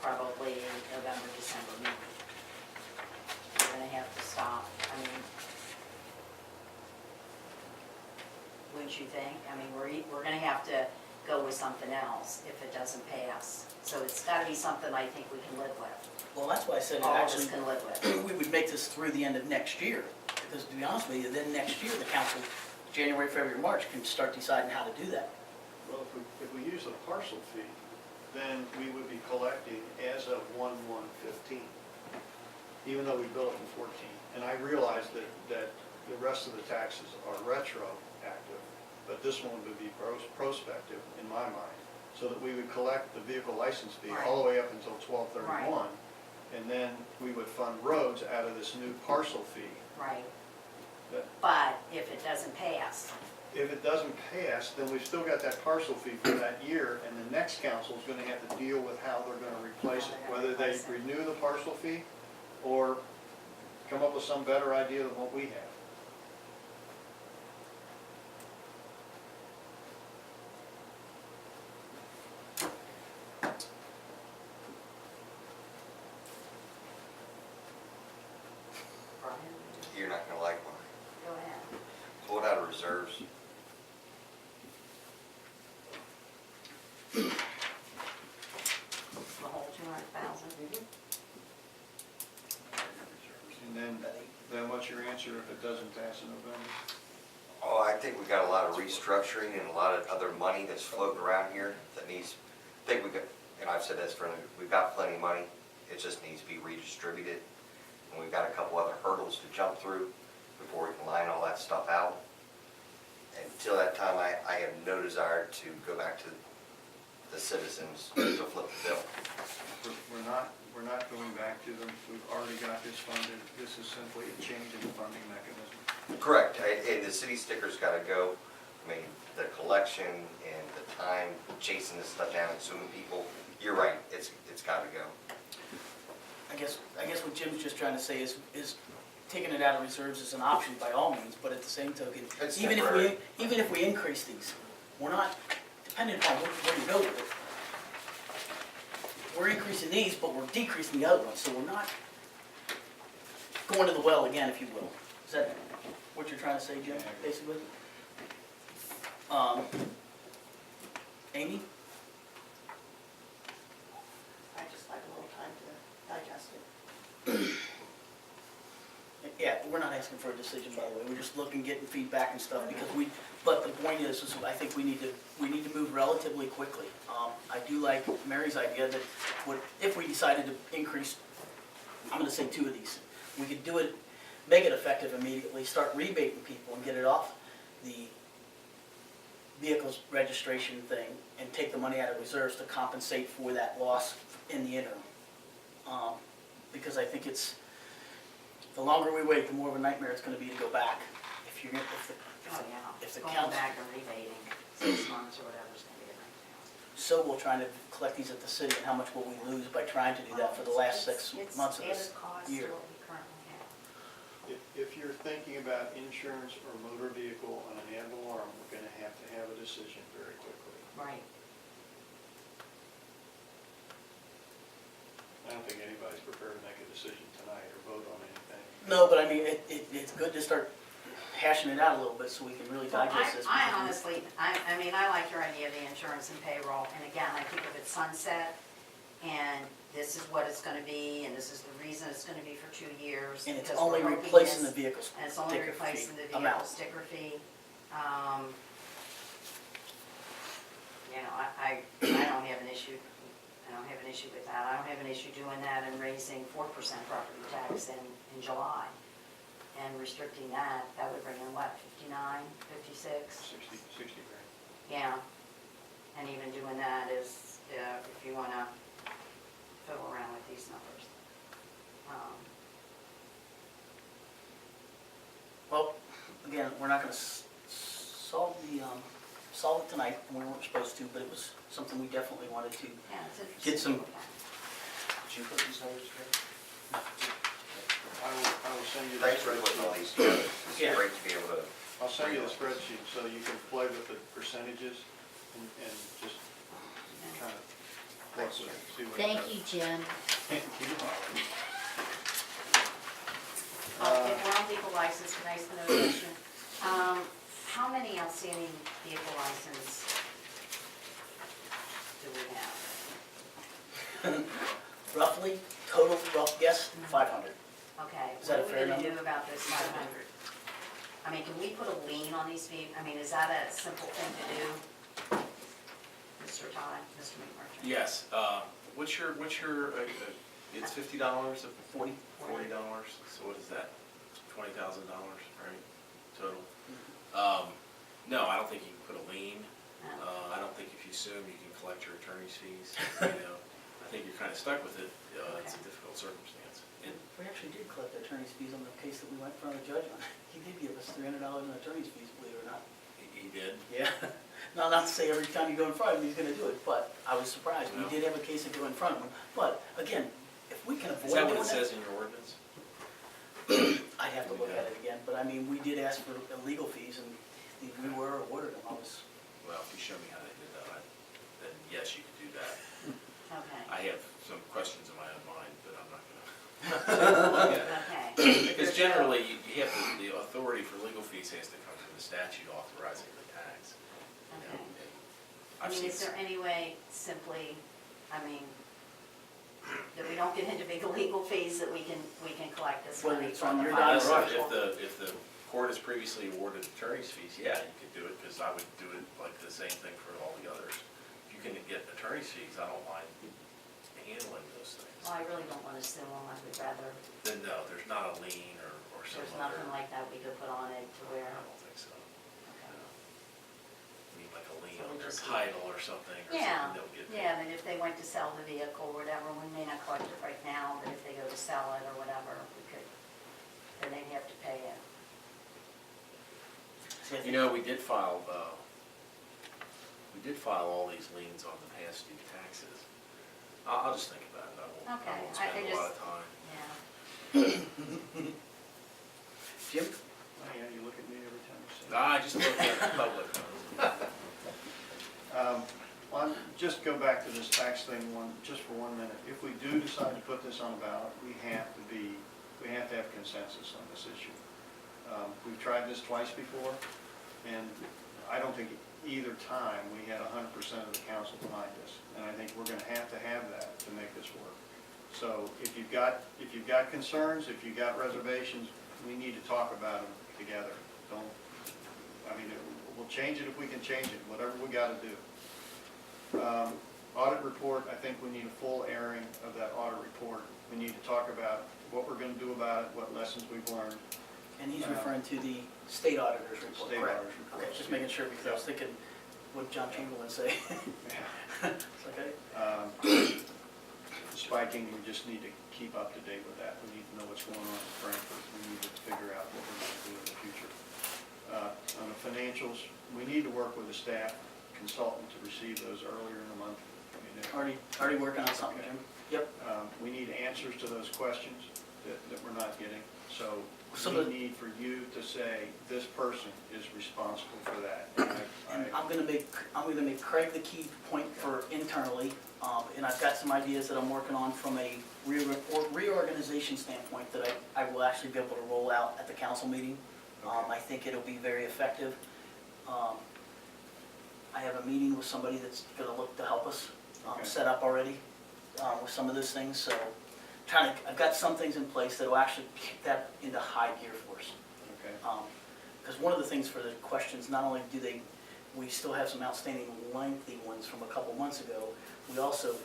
probably in November, December meeting. We're gonna have to stop, I mean, wouldn't you think? I mean, we're gonna have to go with something else if it doesn't pass. So it's gotta be something I think we can live with, Well, that's why I said it all of actually, us can live with. we would make this through the end of next year. Because to be honest with you, then next year, the council, January, February, March, can start deciding how to do that. Well, if we use the parcel fee, then we would be collecting as of 1/1/15, even though we bill it in 14. And I realize that the rest of the taxes are retroactive, but this one would be prospective in my mind, so that we would collect the vehicle license fee all the way up until 12/31, and then we would fund roads out of this new parcel fee. Right. That- But if it doesn't pass, If it doesn't pass, then we've still got that parcel fee for that year, and the next council is gonna have to deal with how they're gonna replace it, whether they renew the parcel fee or come up with some better idea than what we have. Brian, You're not gonna like mine. go ahead. Pull it out of reserves. The whole 200,000? And then what's your answer if it doesn't pass in November? Oh, I think we got a lot of restructuring and a lot of other money that's floating around here that needs, I think we got, and I've said this for, we've got plenty of money. It just needs to be redistributed. And we've got a couple other hurdles to jump through before we can line all that stuff out. Until that time, I have no desire to go back to the citizens to flip the bill. We're not going back to them. We've already got this funded. This is simply a change in the funding mechanism. Correct, and the city sticker's gotta go. I mean, the collection and the time chasing this stuff down and suing people, you're right, it's gotta go. I guess what Jim's just trying to say is taking it out of reserves is an option by all means, but at the same token, It's even temporary. if we increase these, we're not dependent on where you go with it. We're increasing these, but we're decreasing the other ones, so we're not going to the well again, if you will. Is that what you're trying to say, Jim, basically? Amy? I just like a little time to digest it. Yeah, we're not asking for a decision, by the way, we're just looking, getting feedback and stuff, because but the point is I think we need to move relatively quickly. I do like Mary's idea that if we decided to increase, I'm gonna say 2 of these, we could do it, make it effective immediately, start rebating people and get it off the vehicles registration thing, and take the money out of reserves to compensate for that loss in the interim. Because I think the longer we wait, the more of a nightmare it's gonna be to go back. Oh, yeah. if the Going council, back and rebating 6 months or whatever is gonna be a nightmare. so we're trying to collect these at the city, and how much will we lose by trying to do that for the last 6 months of this It's added cost to year? what we currently have. If you're thinking about insurance or motor vehicle on an ad valorem, we're gonna have to have a decision very quickly. Right. I don't think anybody's prepared to make a decision tonight or vote on anything. No, but I mean, it's good to start hashing it out a little bit so we can really Well, digest this. I because we- honestly, I mean, I like your idea of the insurance and payroll, and again, I think if it's sunset, and this is what it's gonna be, and this is the reason it's gonna be for 2 years. And it's because only we're hoping replacing the this- vehicles And it's only sticker fee replacing the vehicle amount. sticker fee. You know, I don't have an issue, I don't have an issue with that. I don't have an issue doing that and raising 4% property tax in July. And restricting that, that would bring in what, 59, 56? 60 grand. Yeah, and even doing that is, if you wanna fiddle around with these numbers. Well, again, we're not gonna solve the solve it tonight, and we weren't supposed to, but it was something we definitely wanted to. Yeah, it's interesting. Get some- Did you put these numbers together? I will send you the Thanks for putting all spreadsheet. these together. It's Yeah. great to be able to. I'll send you the spreadsheet so you can play with the percentages and just kind of work with it, see what it Thank does. you, Jim. Thank you. If we're on vehicle license, can I ask another question? How many outstanding vehicle license do we have? Roughly, total rough guess, 500. Okay, Is that a what are fair we gonna number? do about this 500? I mean, can we put a lien on these vehicles? I mean, is that a simple thing to do? Mr. Todd, Mr. McMurtry? Yes, what's your, it's $50, $40. $40, so what is that? $20,000, right, total? No, I don't think you can put a lien. No. I don't think if you sue them, you can collect your attorney's fees, you know. I think you're kind of stuck with it. It's a difficult circumstance. And We actually did collect attorney's fees on the case that we went in front of the judge on. He did give us $300 in attorney's fees, believe it or not. he did. Yeah. Now, not to say every time you go in front of him, he's gonna do it, but I was surprised. We did have a case that go in front of him. But again, if we can avoid Is that doing what it that, says in your ordinance? I'd have to look at it again. But I mean, we did ask for legal fees and we were awarded them. I was, Well, if you show me how they did that, then yes, you could do that. Okay, I have some questions in my own mind, but I'm not gonna. okay. Because generally, you have the authority for legal fees has to come from the statute authorizing the tax. you know, Okay. and I I've mean, seen is there any way simply, I mean, that we don't get into big legal fees, that we can collect this Whether money it's from on the your Well, dime financial? if the court has previously awarded attorney's fees, yeah, you could do it, because I would do it like the same thing for all the others. If you can get attorney's fees, I don't mind handling those things. Well, I really don't want to sue them, I would rather, Then no, there's not a lien or some there's other. nothing like that we could put on it to where, I don't think so. okay. No. I mean, like a lien So on we their just- title or something, or Yeah, something they'll get. yeah, and if they went to sell the vehicle or whatever, we may not collect it right now, but if they go to sell it or whatever, we could, then they'd have to pay it. see, I think- You know, we did file all these liens on the past due taxes. I'll just think about it, I Okay, won't I spend a lot just- of time. Yeah. Jim? Oh, yeah, you look at me every time you say that. I just look at the public. Well, just go back to this tax thing just for 1 minute. If we do decide to put this on a ballot, we have to have consensus on this issue. We've tried this twice before, and I don't think either time we had 100% of the council behind us. And I think we're gonna have that to make this work. So if you've got concerns, if you've got reservations, we need to talk about them together. We'll change it if we can change it, whatever we gotta do. Audit report, I think we need a full airing of that audit report. We need to talk about what we're gonna do about it, what lessons we've learned. And he's referring to the state auditor's report, State correct? auditor's report. Okay, just making sure, because I was thinking, what John Chamberlain say? It's okay. Spiking, we just need to keep up to date with that. We need to know what's going on in Frankfurt. We need to figure out what we're going to do in the future. On the financials, we need to work with the staff consultant to receive those earlier in the month. Already working on something, Jim? Yep. We need answers to those questions that we're not getting. So Some we of the- need for you to say, this person is responsible for that. And I'm gonna make Craig the key point for internally, and I've got some ideas that I'm working on from a reorganization standpoint that I will actually be able to roll out at the council meeting. I think it'll be very effective. I have a meeting with somebody that's gonna look to help us Okay. set up already with some of those things, so I've got some things in place that will actually kick that into high gear for us. Okay. Because one of the things for the questions, not only we still have some outstanding lengthy ones from a couple months ago, we also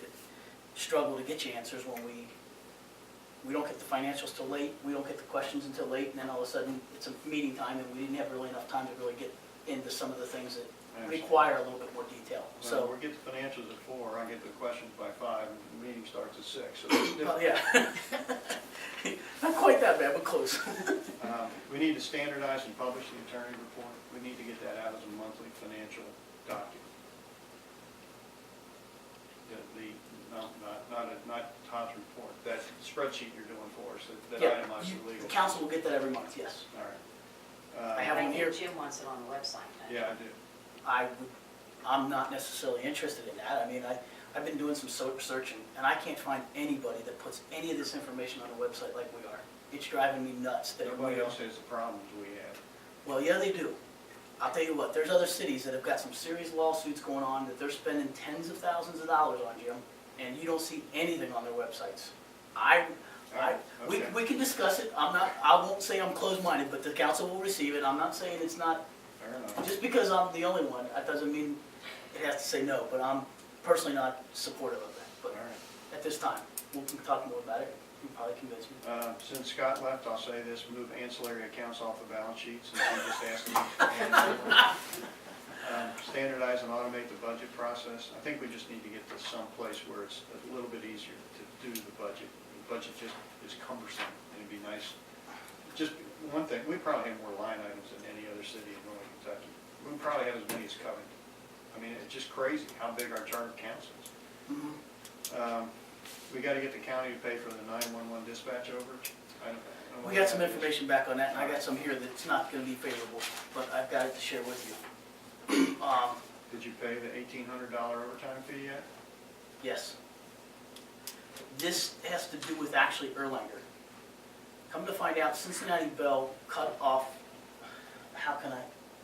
struggle to get you answers when we don't get the financials till late, we don't get the questions until late, and then all of a sudden, it's a meeting time, and we didn't have really enough time to really get into some of the things that I understand. require a little bit more detail. So So, we get the financials at 4, I get the questions by 5, and the meeting starts at 6. So well, yeah. Not quite that bad, but close. we need to standardize and publish the attorney report. We need to get that out as a monthly financial document. Not Todd's report, that spreadsheet you're doing for us, that Yeah, itemizes the the legal. council will get that every month, yes. All right. I have I one here. think Jim wants it on the website. don't you? Yeah, I do. I'm not necessarily interested in that. I mean, I've been doing some searching, and I can't find anybody that puts any of this information on a website like we are. It's driving me nuts that Nobody we are. else has the problems we have. Well, yeah, they do. I'll tell you what, there's other cities that have got some serious lawsuits going on that they're spending tens of thousands of dollars on, Jim, and you don't see anything on their websites. Okay. We can discuss it. I won't say I'm closed-minded, but the council will receive it. I'm not saying it's not, Fair enough. just because I'm the only one, that doesn't mean it has to say no, but I'm personally not supportive of that. All But right. at this time, we can talk more about it. You can probably convince me. Since Scott left, I'll say this, move ancillary accounts off the balance sheet, since he just asked me. And, standardize and automate the budget process. I think we just need to get to some place where it's a little bit easier to do the budget. The budget just is cumbersome, and it'd be nice. Just one thing, we probably have more line items than any other city in Northern Kentucky. We probably have as many as Covington. I mean, it's just crazy how big our charter council is. We gotta get the county to pay for the 911 dispatch overage. I don't know We got some information back on that, and I got some here that's not gonna be favorable, but I've got it to share with you. Did you pay the $1,800 overtime fee yet? Yes. This has to do with actually Erlanger. Come to find out, Cincinnati Bell cut off,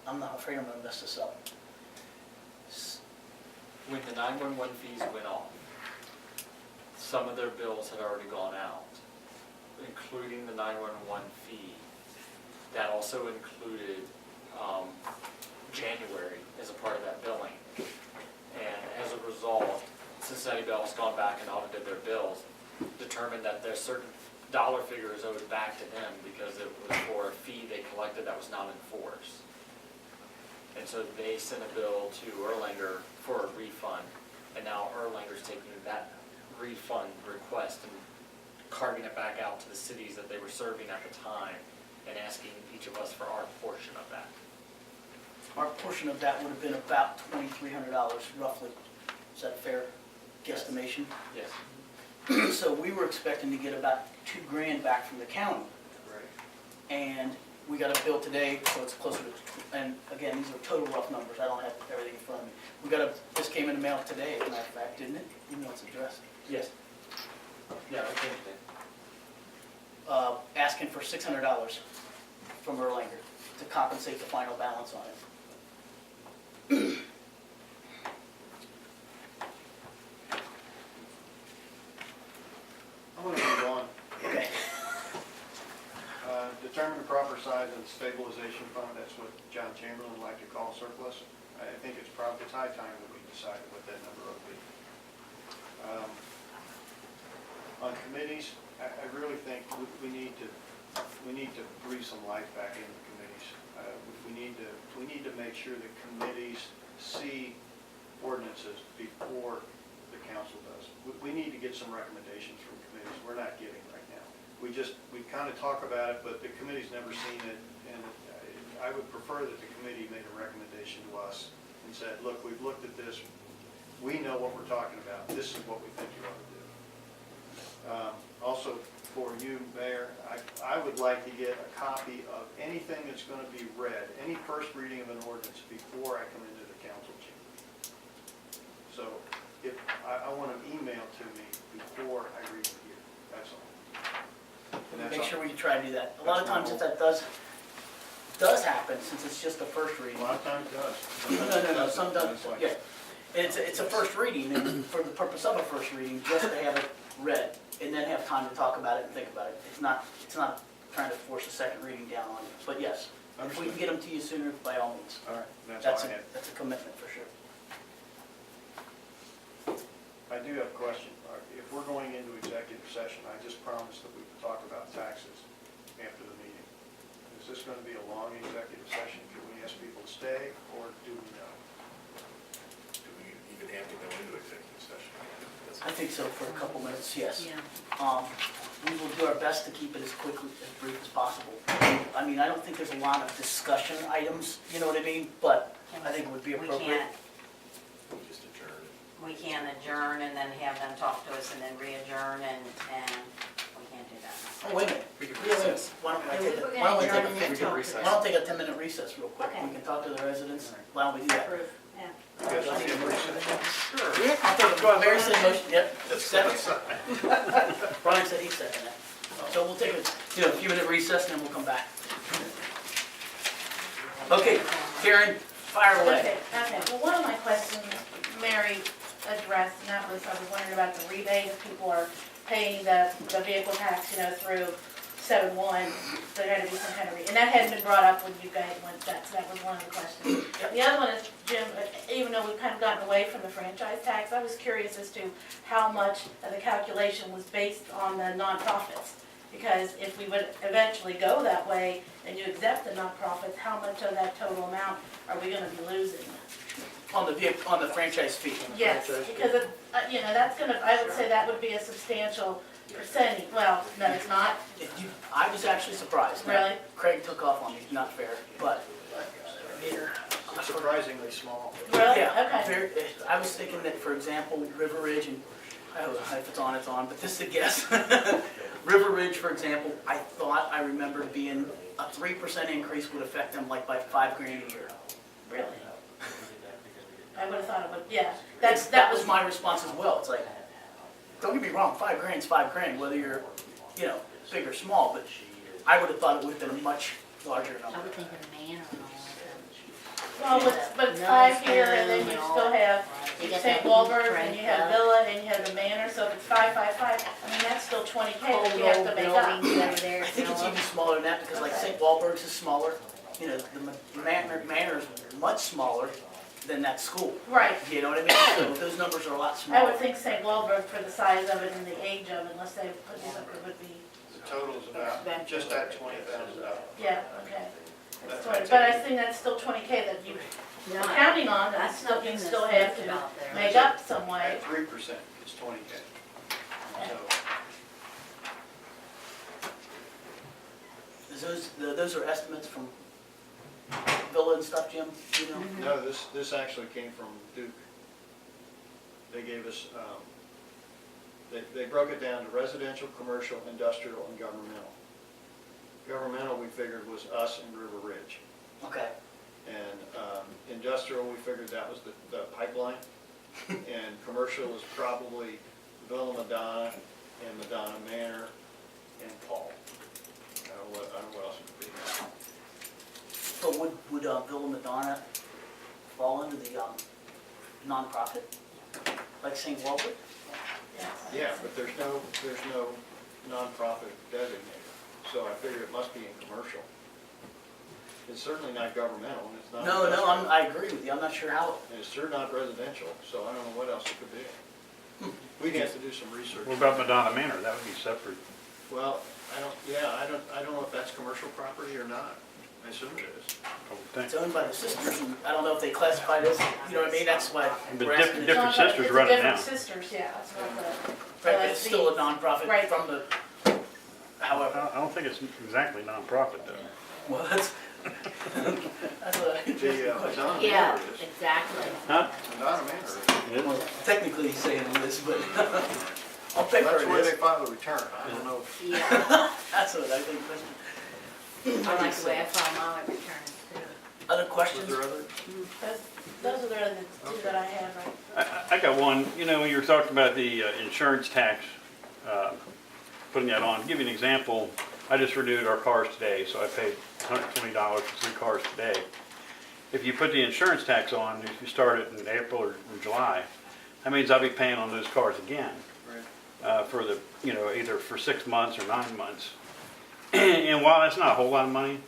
I'm not afraid I'm gonna mess this up. When the 911 fees went off, some of their bills had already gone out, including the 911 fee. That also included January as a part of that billing. And as a result, Cincinnati Bell's gone back and audited their bills, determined that there's certain dollar figures owed back to them because it was for a fee they collected that was not enforced. And so they sent a bill to Erlanger for a refund, and now Erlanger's taking that refund request and carving it back out to the cities that they were serving at the time and asking each of us for our portion of that. Our portion of that would have been about $2,300 roughly. Is that a fair guesstimation? Yes. So we were expecting to get about $2,000 back from the county. Right. And we got a bill today, so it's closer to, and again, these are total rough numbers, I don't have everything in front of me. This came in the mail today, as a matter of fact, didn't it? Even though it's addressed. Yes. Yeah, I think Asking for $600 from Erlanger to compensate the final balance on it. I want to move on. Okay. Determine the proper size of the stabilization fund, that's what John Chamberlain liked to call surplus. I think it's high time that we decided what that number ought to be. On committees, I really think we need to breathe some life back into the committees. We need to make sure that committees see ordinances before the council does. We need to get some recommendations from committees we're not getting right now. We kind of talk about it, but the committee's never seen it, and I would prefer that the committee made a recommendation to us and said, look, we've looked at this, we know what we're talking about, this is what we think you ought to do. Also, for you, Mayor, I would like to get a copy of anything that's going to be read, any first reading of an ordinance before I come into the council chamber. So if I want an email to me before I read it here, that's all. And that's Make all. sure we can try to do that. A lot of times if that does happen, since it's just a first reading. A lot of times it does. No, some doesn't, It's like- yeah. And it's a first reading, and for the purpose of a first reading, just to have it read, and then have time to talk about it and think about it. It's not trying to force a second reading down on you, but yes, if we can get them to you sooner, by all means. All right, that's all I had. That's a commitment for sure. I do have a question. If we're going into executive session, I just promised that we would talk about taxes after the meeting. Is this going to be a long executive session? Can we ask people to stay, or do we know? Do we even have to go into executive session? I think so for a couple minutes, yes. Yeah. We will do our best to keep it as brief as possible. I mean, I don't think there's a lot of discussion items, you know what I mean? But I think it would be appropriate. we can't adjourn and then have them talk to us and then re-adjourn and we can't do that. Oh, wait a minute. We could Yeah, wait a minute. recess. Why don't I Yeah, take we were a, gonna why don't we adjourn take and a, then We could talk. recess. why don't we take a 10-minute recess real quick? Okay. We can talk to the residents. Why don't we do that? Approve, yeah. You guys want to recess? Sure. I'll take a, Mary said motion, yep, second. Brian said he seconded it. So we'll take a, a few minute recess and then we'll come back. Okay, Karen, fire away. Okay, well, one of my questions Mary addressed, and that was, I was wondering about the rebate, if people are paying the vehicle tax, through 7-1, there had to be some kind of, and that hadn't been brought up when you guys went, so that was one of the questions. The other one is, Jim, even though we've kind of gotten away from the franchise tax, I was curious as to how much of the calculation was based on the nonprofits. Because if we would eventually go that way and you accept the nonprofits, how much of that total amount are we gonna be losing? On the franchise fee. Yes, because, that's gonna, I would say that would be a substantial percentage. Well, no, it's not. I was actually surprised. Now, Really? Craig took off on me, not fair, but. Surprisingly small. Really? Yeah, Okay. I was thinking that, for example, River Ridge, and I don't know if it's on, but this is a guess. River Ridge, for example, I remembered being a 3% increase would affect them like by $5,000 a year. Really? I would have thought it would, yeah. That was my response as well. It's like, don't get me wrong, $5,000 is $5,000, whether you're, big or small, but I would have thought it would have been a much larger I number. would think of the manor and all Well, but it's 5 here, and then you still have You got St. that Walburg, Frank and you have Club. Villa, and you have the Manor, so if it's 5, that's still 20K Old, that you have old to make up. buildings over there. I think it's so- even smaller than that because like St. Walburg's is smaller. The Manor is much smaller than that school. Right. You know what I mean? So those numbers are a lot I smaller. would think St. Walburg, for the size of it and the age of it, unless they put it up, it would be, The total is about, just at $20,000. yeah, okay. That's But I think that's still 20K that you No, are counting on, that that's still, nothing you that's still have think to about there. make up some way. At 3%, it's 20K. So, Those are estimates from Villa and stuff, Jim? no, this actually came from Duke. They gave us, they broke it down to residential, commercial, industrial, and governmental. Governmental, we figured, was us and River Ridge. Okay. And industrial, we figured that was the pipeline. And commercial was probably Villa Madonna and Madonna Manor and Paul. I don't know what else it could be. But would Villa Madonna fall under the nonprofit, like St. Walburg? Yeah, but there's no nonprofit designated, so I figured it must be in commercial. It's certainly not governmental, and it's not. No, industrial, I agree with you. I'm not sure how. And it's certainly not residential, so I don't know what else it could be. We'd have to do some research. What about Madonna Manor? That would be separate. Well, I don't know if that's commercial property or not. I assume it is. I would think. It's owned by the sisters, and I don't know if they classify it as, you know what I mean? That's why But we're asking. different It's not- sisters run it It's now. different sisters, yeah, it's not the. Right, but it's still a nonprofit Right. from the, however, I don't think it's exactly nonprofit though. well, that's an interesting The question. Madonna Yeah, Manor is. exactly. Huh? Madonna Manor is. Well, technically he's saying it is, but I'll pay for That's where it they is. file the return. I don't know. Yeah, That's what I think. I like the way I file my returns too. Other Was questions? there other? Those are the other two that I have, right? I got one. You know, you were talking about the insurance tax, putting that on. To give you an example, I just renewed our cars today, so I paid $120 for 3 cars today. If you put the insurance tax on, if you start it in April or July, that means I'll be paying on those cars again. For the, either for 6 months or 9 months. And while that's not a whole lot of money,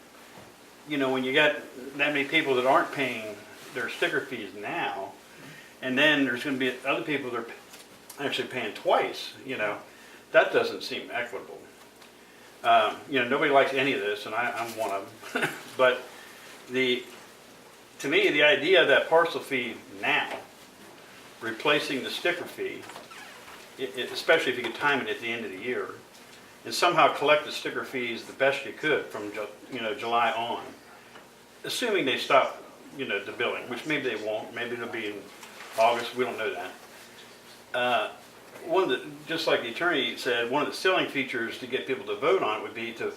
when you got that many people that aren't paying their sticker fees now, and then there's going to be other people that are actually paying twice, that doesn't seem equitable. Nobody likes any of this, and I'm one of them. But to me, the idea of that parcel fee now, replacing the sticker fee, especially if you could time it at the end of the year, and somehow collect the sticker fees the best you could from July on, assuming they stop the billing, which maybe they won't, maybe it'll be in August, we don't know that. one of the, just like the attorney said, one of the selling features to get people to vote on it would be to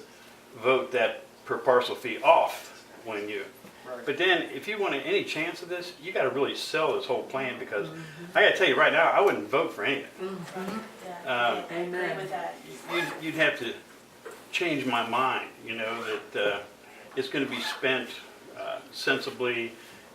vote that per parcel fee off when you, but then if you want any chance of this, you gotta really sell this whole plan, because I gotta tell you right now, I wouldn't vote for anything. Yeah, I agree with that. You'd have to change my mind, you know, that it's gonna be spent sensibly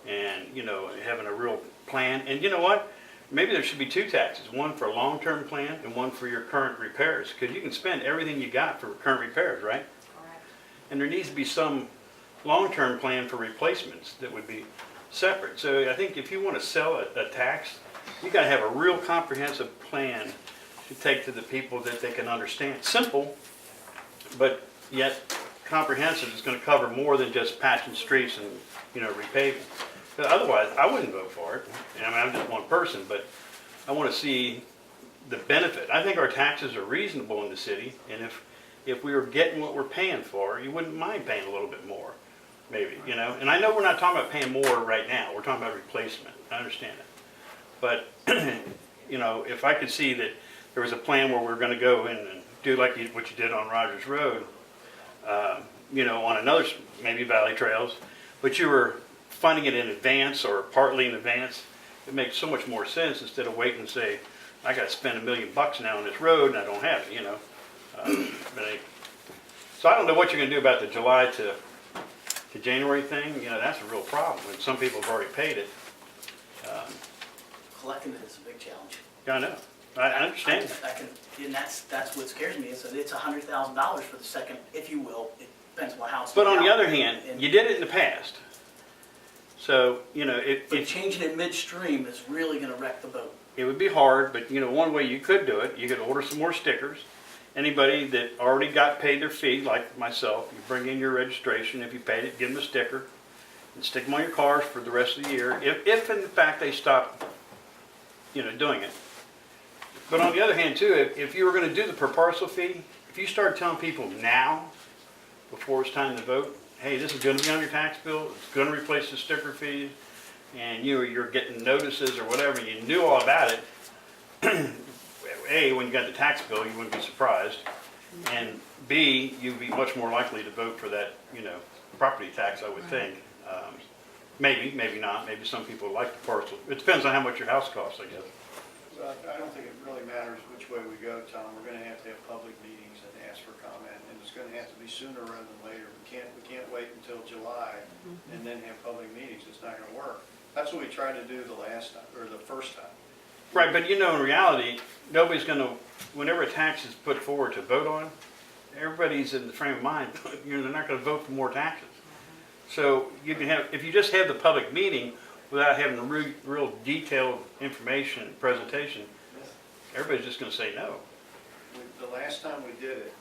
and, you know, having a real plan. And you know what? Maybe there should be two taxes, one for a long-term plan and one for your current repairs, because you can spend everything you got for current repairs, right? Correct. And there needs to be some long-term plan for replacements that would be separate. So I think if you want to sell a tax, you got to have a real comprehensive plan to take to the people that they can understand. Simple, but yet comprehensive is going to cover more than just patching streets and, you know, repaving. But otherwise, I wouldn't vote for it. I mean, I'm just one person, but I want to see the benefit. I think our taxes are reasonable in the city, and if we were getting what we're paying for, you wouldn't mind paying a little bit more, maybe, you know? And I know we're not talking about paying more right now. We're talking about replacement. I understand it. But, you know, if I could see that there was a plan where we're going to go in and do like what you did on Rogers Road, you know, on another, maybe Valley Trails, but you were funding it in advance or partly in advance, it makes so much more sense instead of waiting and say, I got to spend $1 million now on this road and I don't have it, you know. So I don't know what you're going to do about the July to January thing. You know, that's a real problem. And some people have already paid it. Collecting it is a big challenge. I know. I understand. And that's what scares me, is that it's $100,000 for the second, if you will, it depends on what house. But you on the got. other hand, And- you did it in the past. So, you know, But changing it midstream is really gonna wreck the boat. it would be hard, but you know, one way you could do it, you could order some more stickers. Anybody that already got paid their fee, like myself, you bring in your registration. If you paid it, give them a sticker and stick them on your cars for the rest of the year. If in fact they stop, you know, doing it. But on the other hand too, if you were gonna do the per parcel fee, if you start telling people now, before it's time to vote, hey, this is gonna be on your tax bill, it's gonna replace the sticker fees, and you're getting notices or whatever, you knew all about it, A, when you got the tax bill, you wouldn't be surprised, and B, you'd be much more likely to vote for that, you know, property tax, I would think. Maybe, maybe not, maybe some people like the parcel, it depends on how much your house costs, I guess. Well, I don't think it really matters which way we go, Tom. We're gonna have to have public meetings and ask for comment, and it's gonna have to be sooner rather than later. We can't wait until July and then have public meetings. It's not gonna work. That's what we tried to do the last time, or the first time. Right, but you know, in reality, nobody's gonna, whenever a tax is put forward to vote on, everybody's in the frame of mind, you know, they're not gonna vote for more taxes. So you can have, if you just have the public meeting without having the real detailed information and presentation, everybody's just gonna say no. The last time we did it,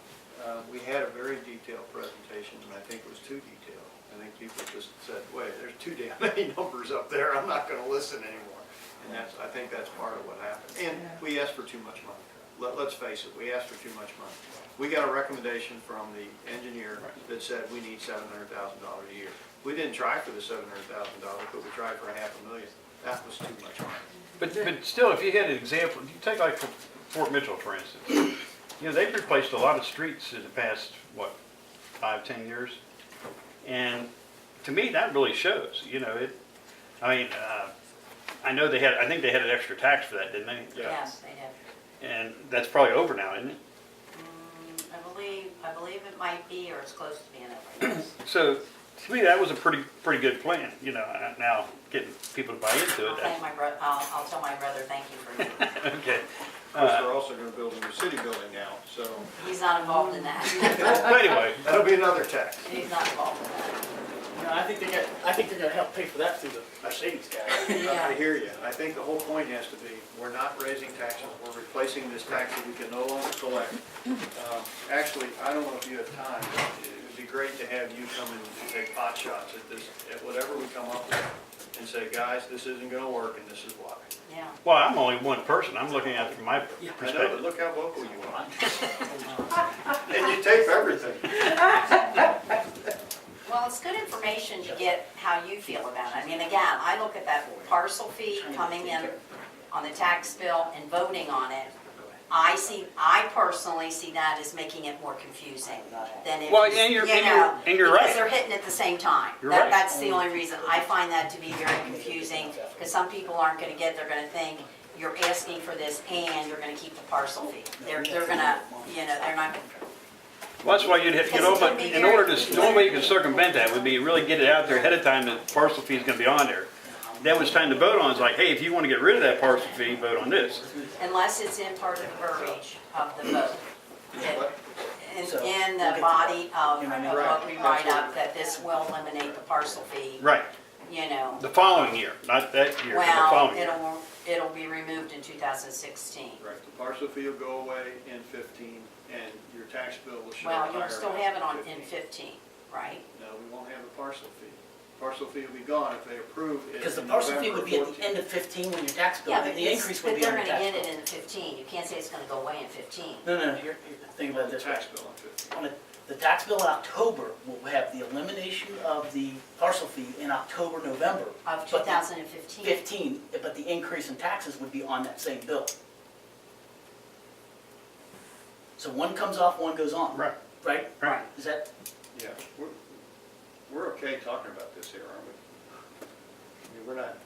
we had a very detailed presentation, and I think it was too detailed. I think people just said, wait, there's too damn many numbers up there, I'm not gonna listen anymore. And I think that's part of what happened. And we asked for too much money. Let's face it, we asked for too much money. We got a recommendation from the engineer that said we need $700,000 a year. We didn't try for the $700,000, but we tried for $500,000. That was too much money. But still, if you had an example, you take like Fort Mitchell, for instance, you know, they've replaced a lot of streets in the past, what, 5-10 years? And to me, that really shows, you know, I mean, I know I think they had an extra tax for that, didn't they? Yes, they did. And that's probably over now, isn't it? I believe it might be, or it's close to being over, yes. So, to me, that was a pretty good plan, you know, now getting people to buy into I'll it. thank my brother, I'll tell my brother thank you for it. Okay. Of course, they're also gonna build a new city building now, so He's not involved in that. But anyway, that'll be another tax. He's not involved in that. You know, I think they're gonna help pay for that through the Mercedes guy. I hear you. I think the whole point has to be, we're not raising taxes, we're replacing this tax that we can no longer collect. Actually, I don't know if you have time, but it would be great to have you come in and take pot shots at this, at whatever we come up with, and say, guys, this isn't gonna work, and this is why. Yeah. well, I'm only one person, I'm looking at it from my I know, but perspective. look how vocal you are. And you tape everything. Well, it's good information to get how you feel about it. I mean, again, I look at that parcel fee coming in on the tax bill and voting on it, I personally see that as making it more confusing than if, Well, you and you're know, right. because they're hitting at the same time. You're right. That's the only reason. I find that to be very confusing, because some people aren't gonna get, they're gonna think you're asking for this and you're gonna keep the parcel fee. They're gonna, you know, they're not, Well, that's why you'd have, in order to, the only way you can circumvent that would be really get it out there ahead of time that the parcel fee is gonna be on there. Then when it's time to vote on, it's like, hey, if you wanna get rid of that parcel fee, vote on this. unless it's in part of the verbiage of the vote. So, In we'll the get body of You know what I mean? what we write up, that this will eliminate the parcel fee, Right, you know. the following year, not that year, but the Well, following year. it'll be removed in 2016. Right, the parcel fee will go away in 15, and your tax bill will show Well, higher. you'll still have it on in 15, right? No, we won't have a parcel fee. Parcel fee will be gone if they approve it. Because the in parcel fee November would be at the 14. end of 15 when your tax bill, Yeah, and but the increase would but be they're on your gonna tax get it bill. in the 15. You can't say it's gonna go away in 15. No, here, think about it The this way. tax bill on 15. On the tax bill in October will have the elimination of the parcel fee in October, November. Of but the 2015. 15, but the increase in taxes would be on that same bill. So one comes off, one goes on. Right. Right? Right. Is that, Yeah, we're okay talking about this here, aren't we? I mean, we're not.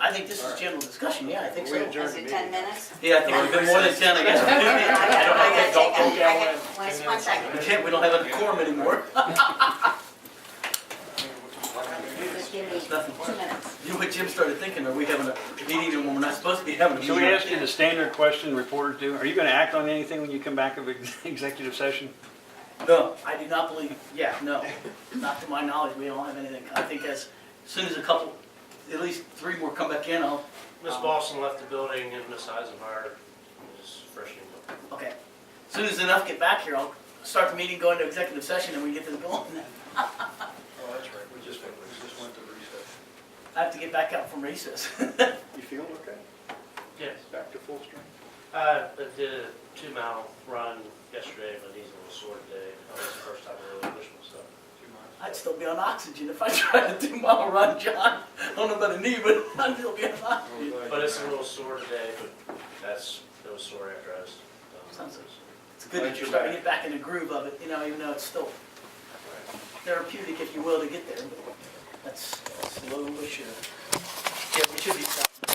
I think this is general discussion, yeah, I think so. We adjourn Is the it meeting. 10 minutes? Yeah, I think we've been more than 10, I guess. One second. We can't, we don't have a quorum anymore. Just give me Nothing. 2 minutes. You know what Jim started thinking, are we having a meeting when we're not supposed to be having a meeting? Should we ask you the standard question reporters do? Are you gonna act on anything when you come back of executive session? No, I do not believe, no, not to my knowledge, we don't have anything. I think as soon as a couple, at least 3 more come back in, I'll, Miss Boston left the building and Miss Eisenhower is freshening up. okay. As soon as enough get back here, I'll start the meeting, go into executive session, and we get this going. Oh, that's right, we just went to recess. I have to get back out from recess. You feeling okay? Yes. Back to full strength? I did a 2-mile run yesterday, my knee's a little sore today. That was the first time I really pushed myself. 2 miles? I'd still be on oxygen if I tried a 2-mile run, John. I don't know about a knee, but I'd still be on oxygen. But it's a little sore today, but it was sore after I was done. Sounds It's good that you're starting to get back in the groove of it, even though it's still therapeutic, if you will, to get there. But that's slow, we should be stopping.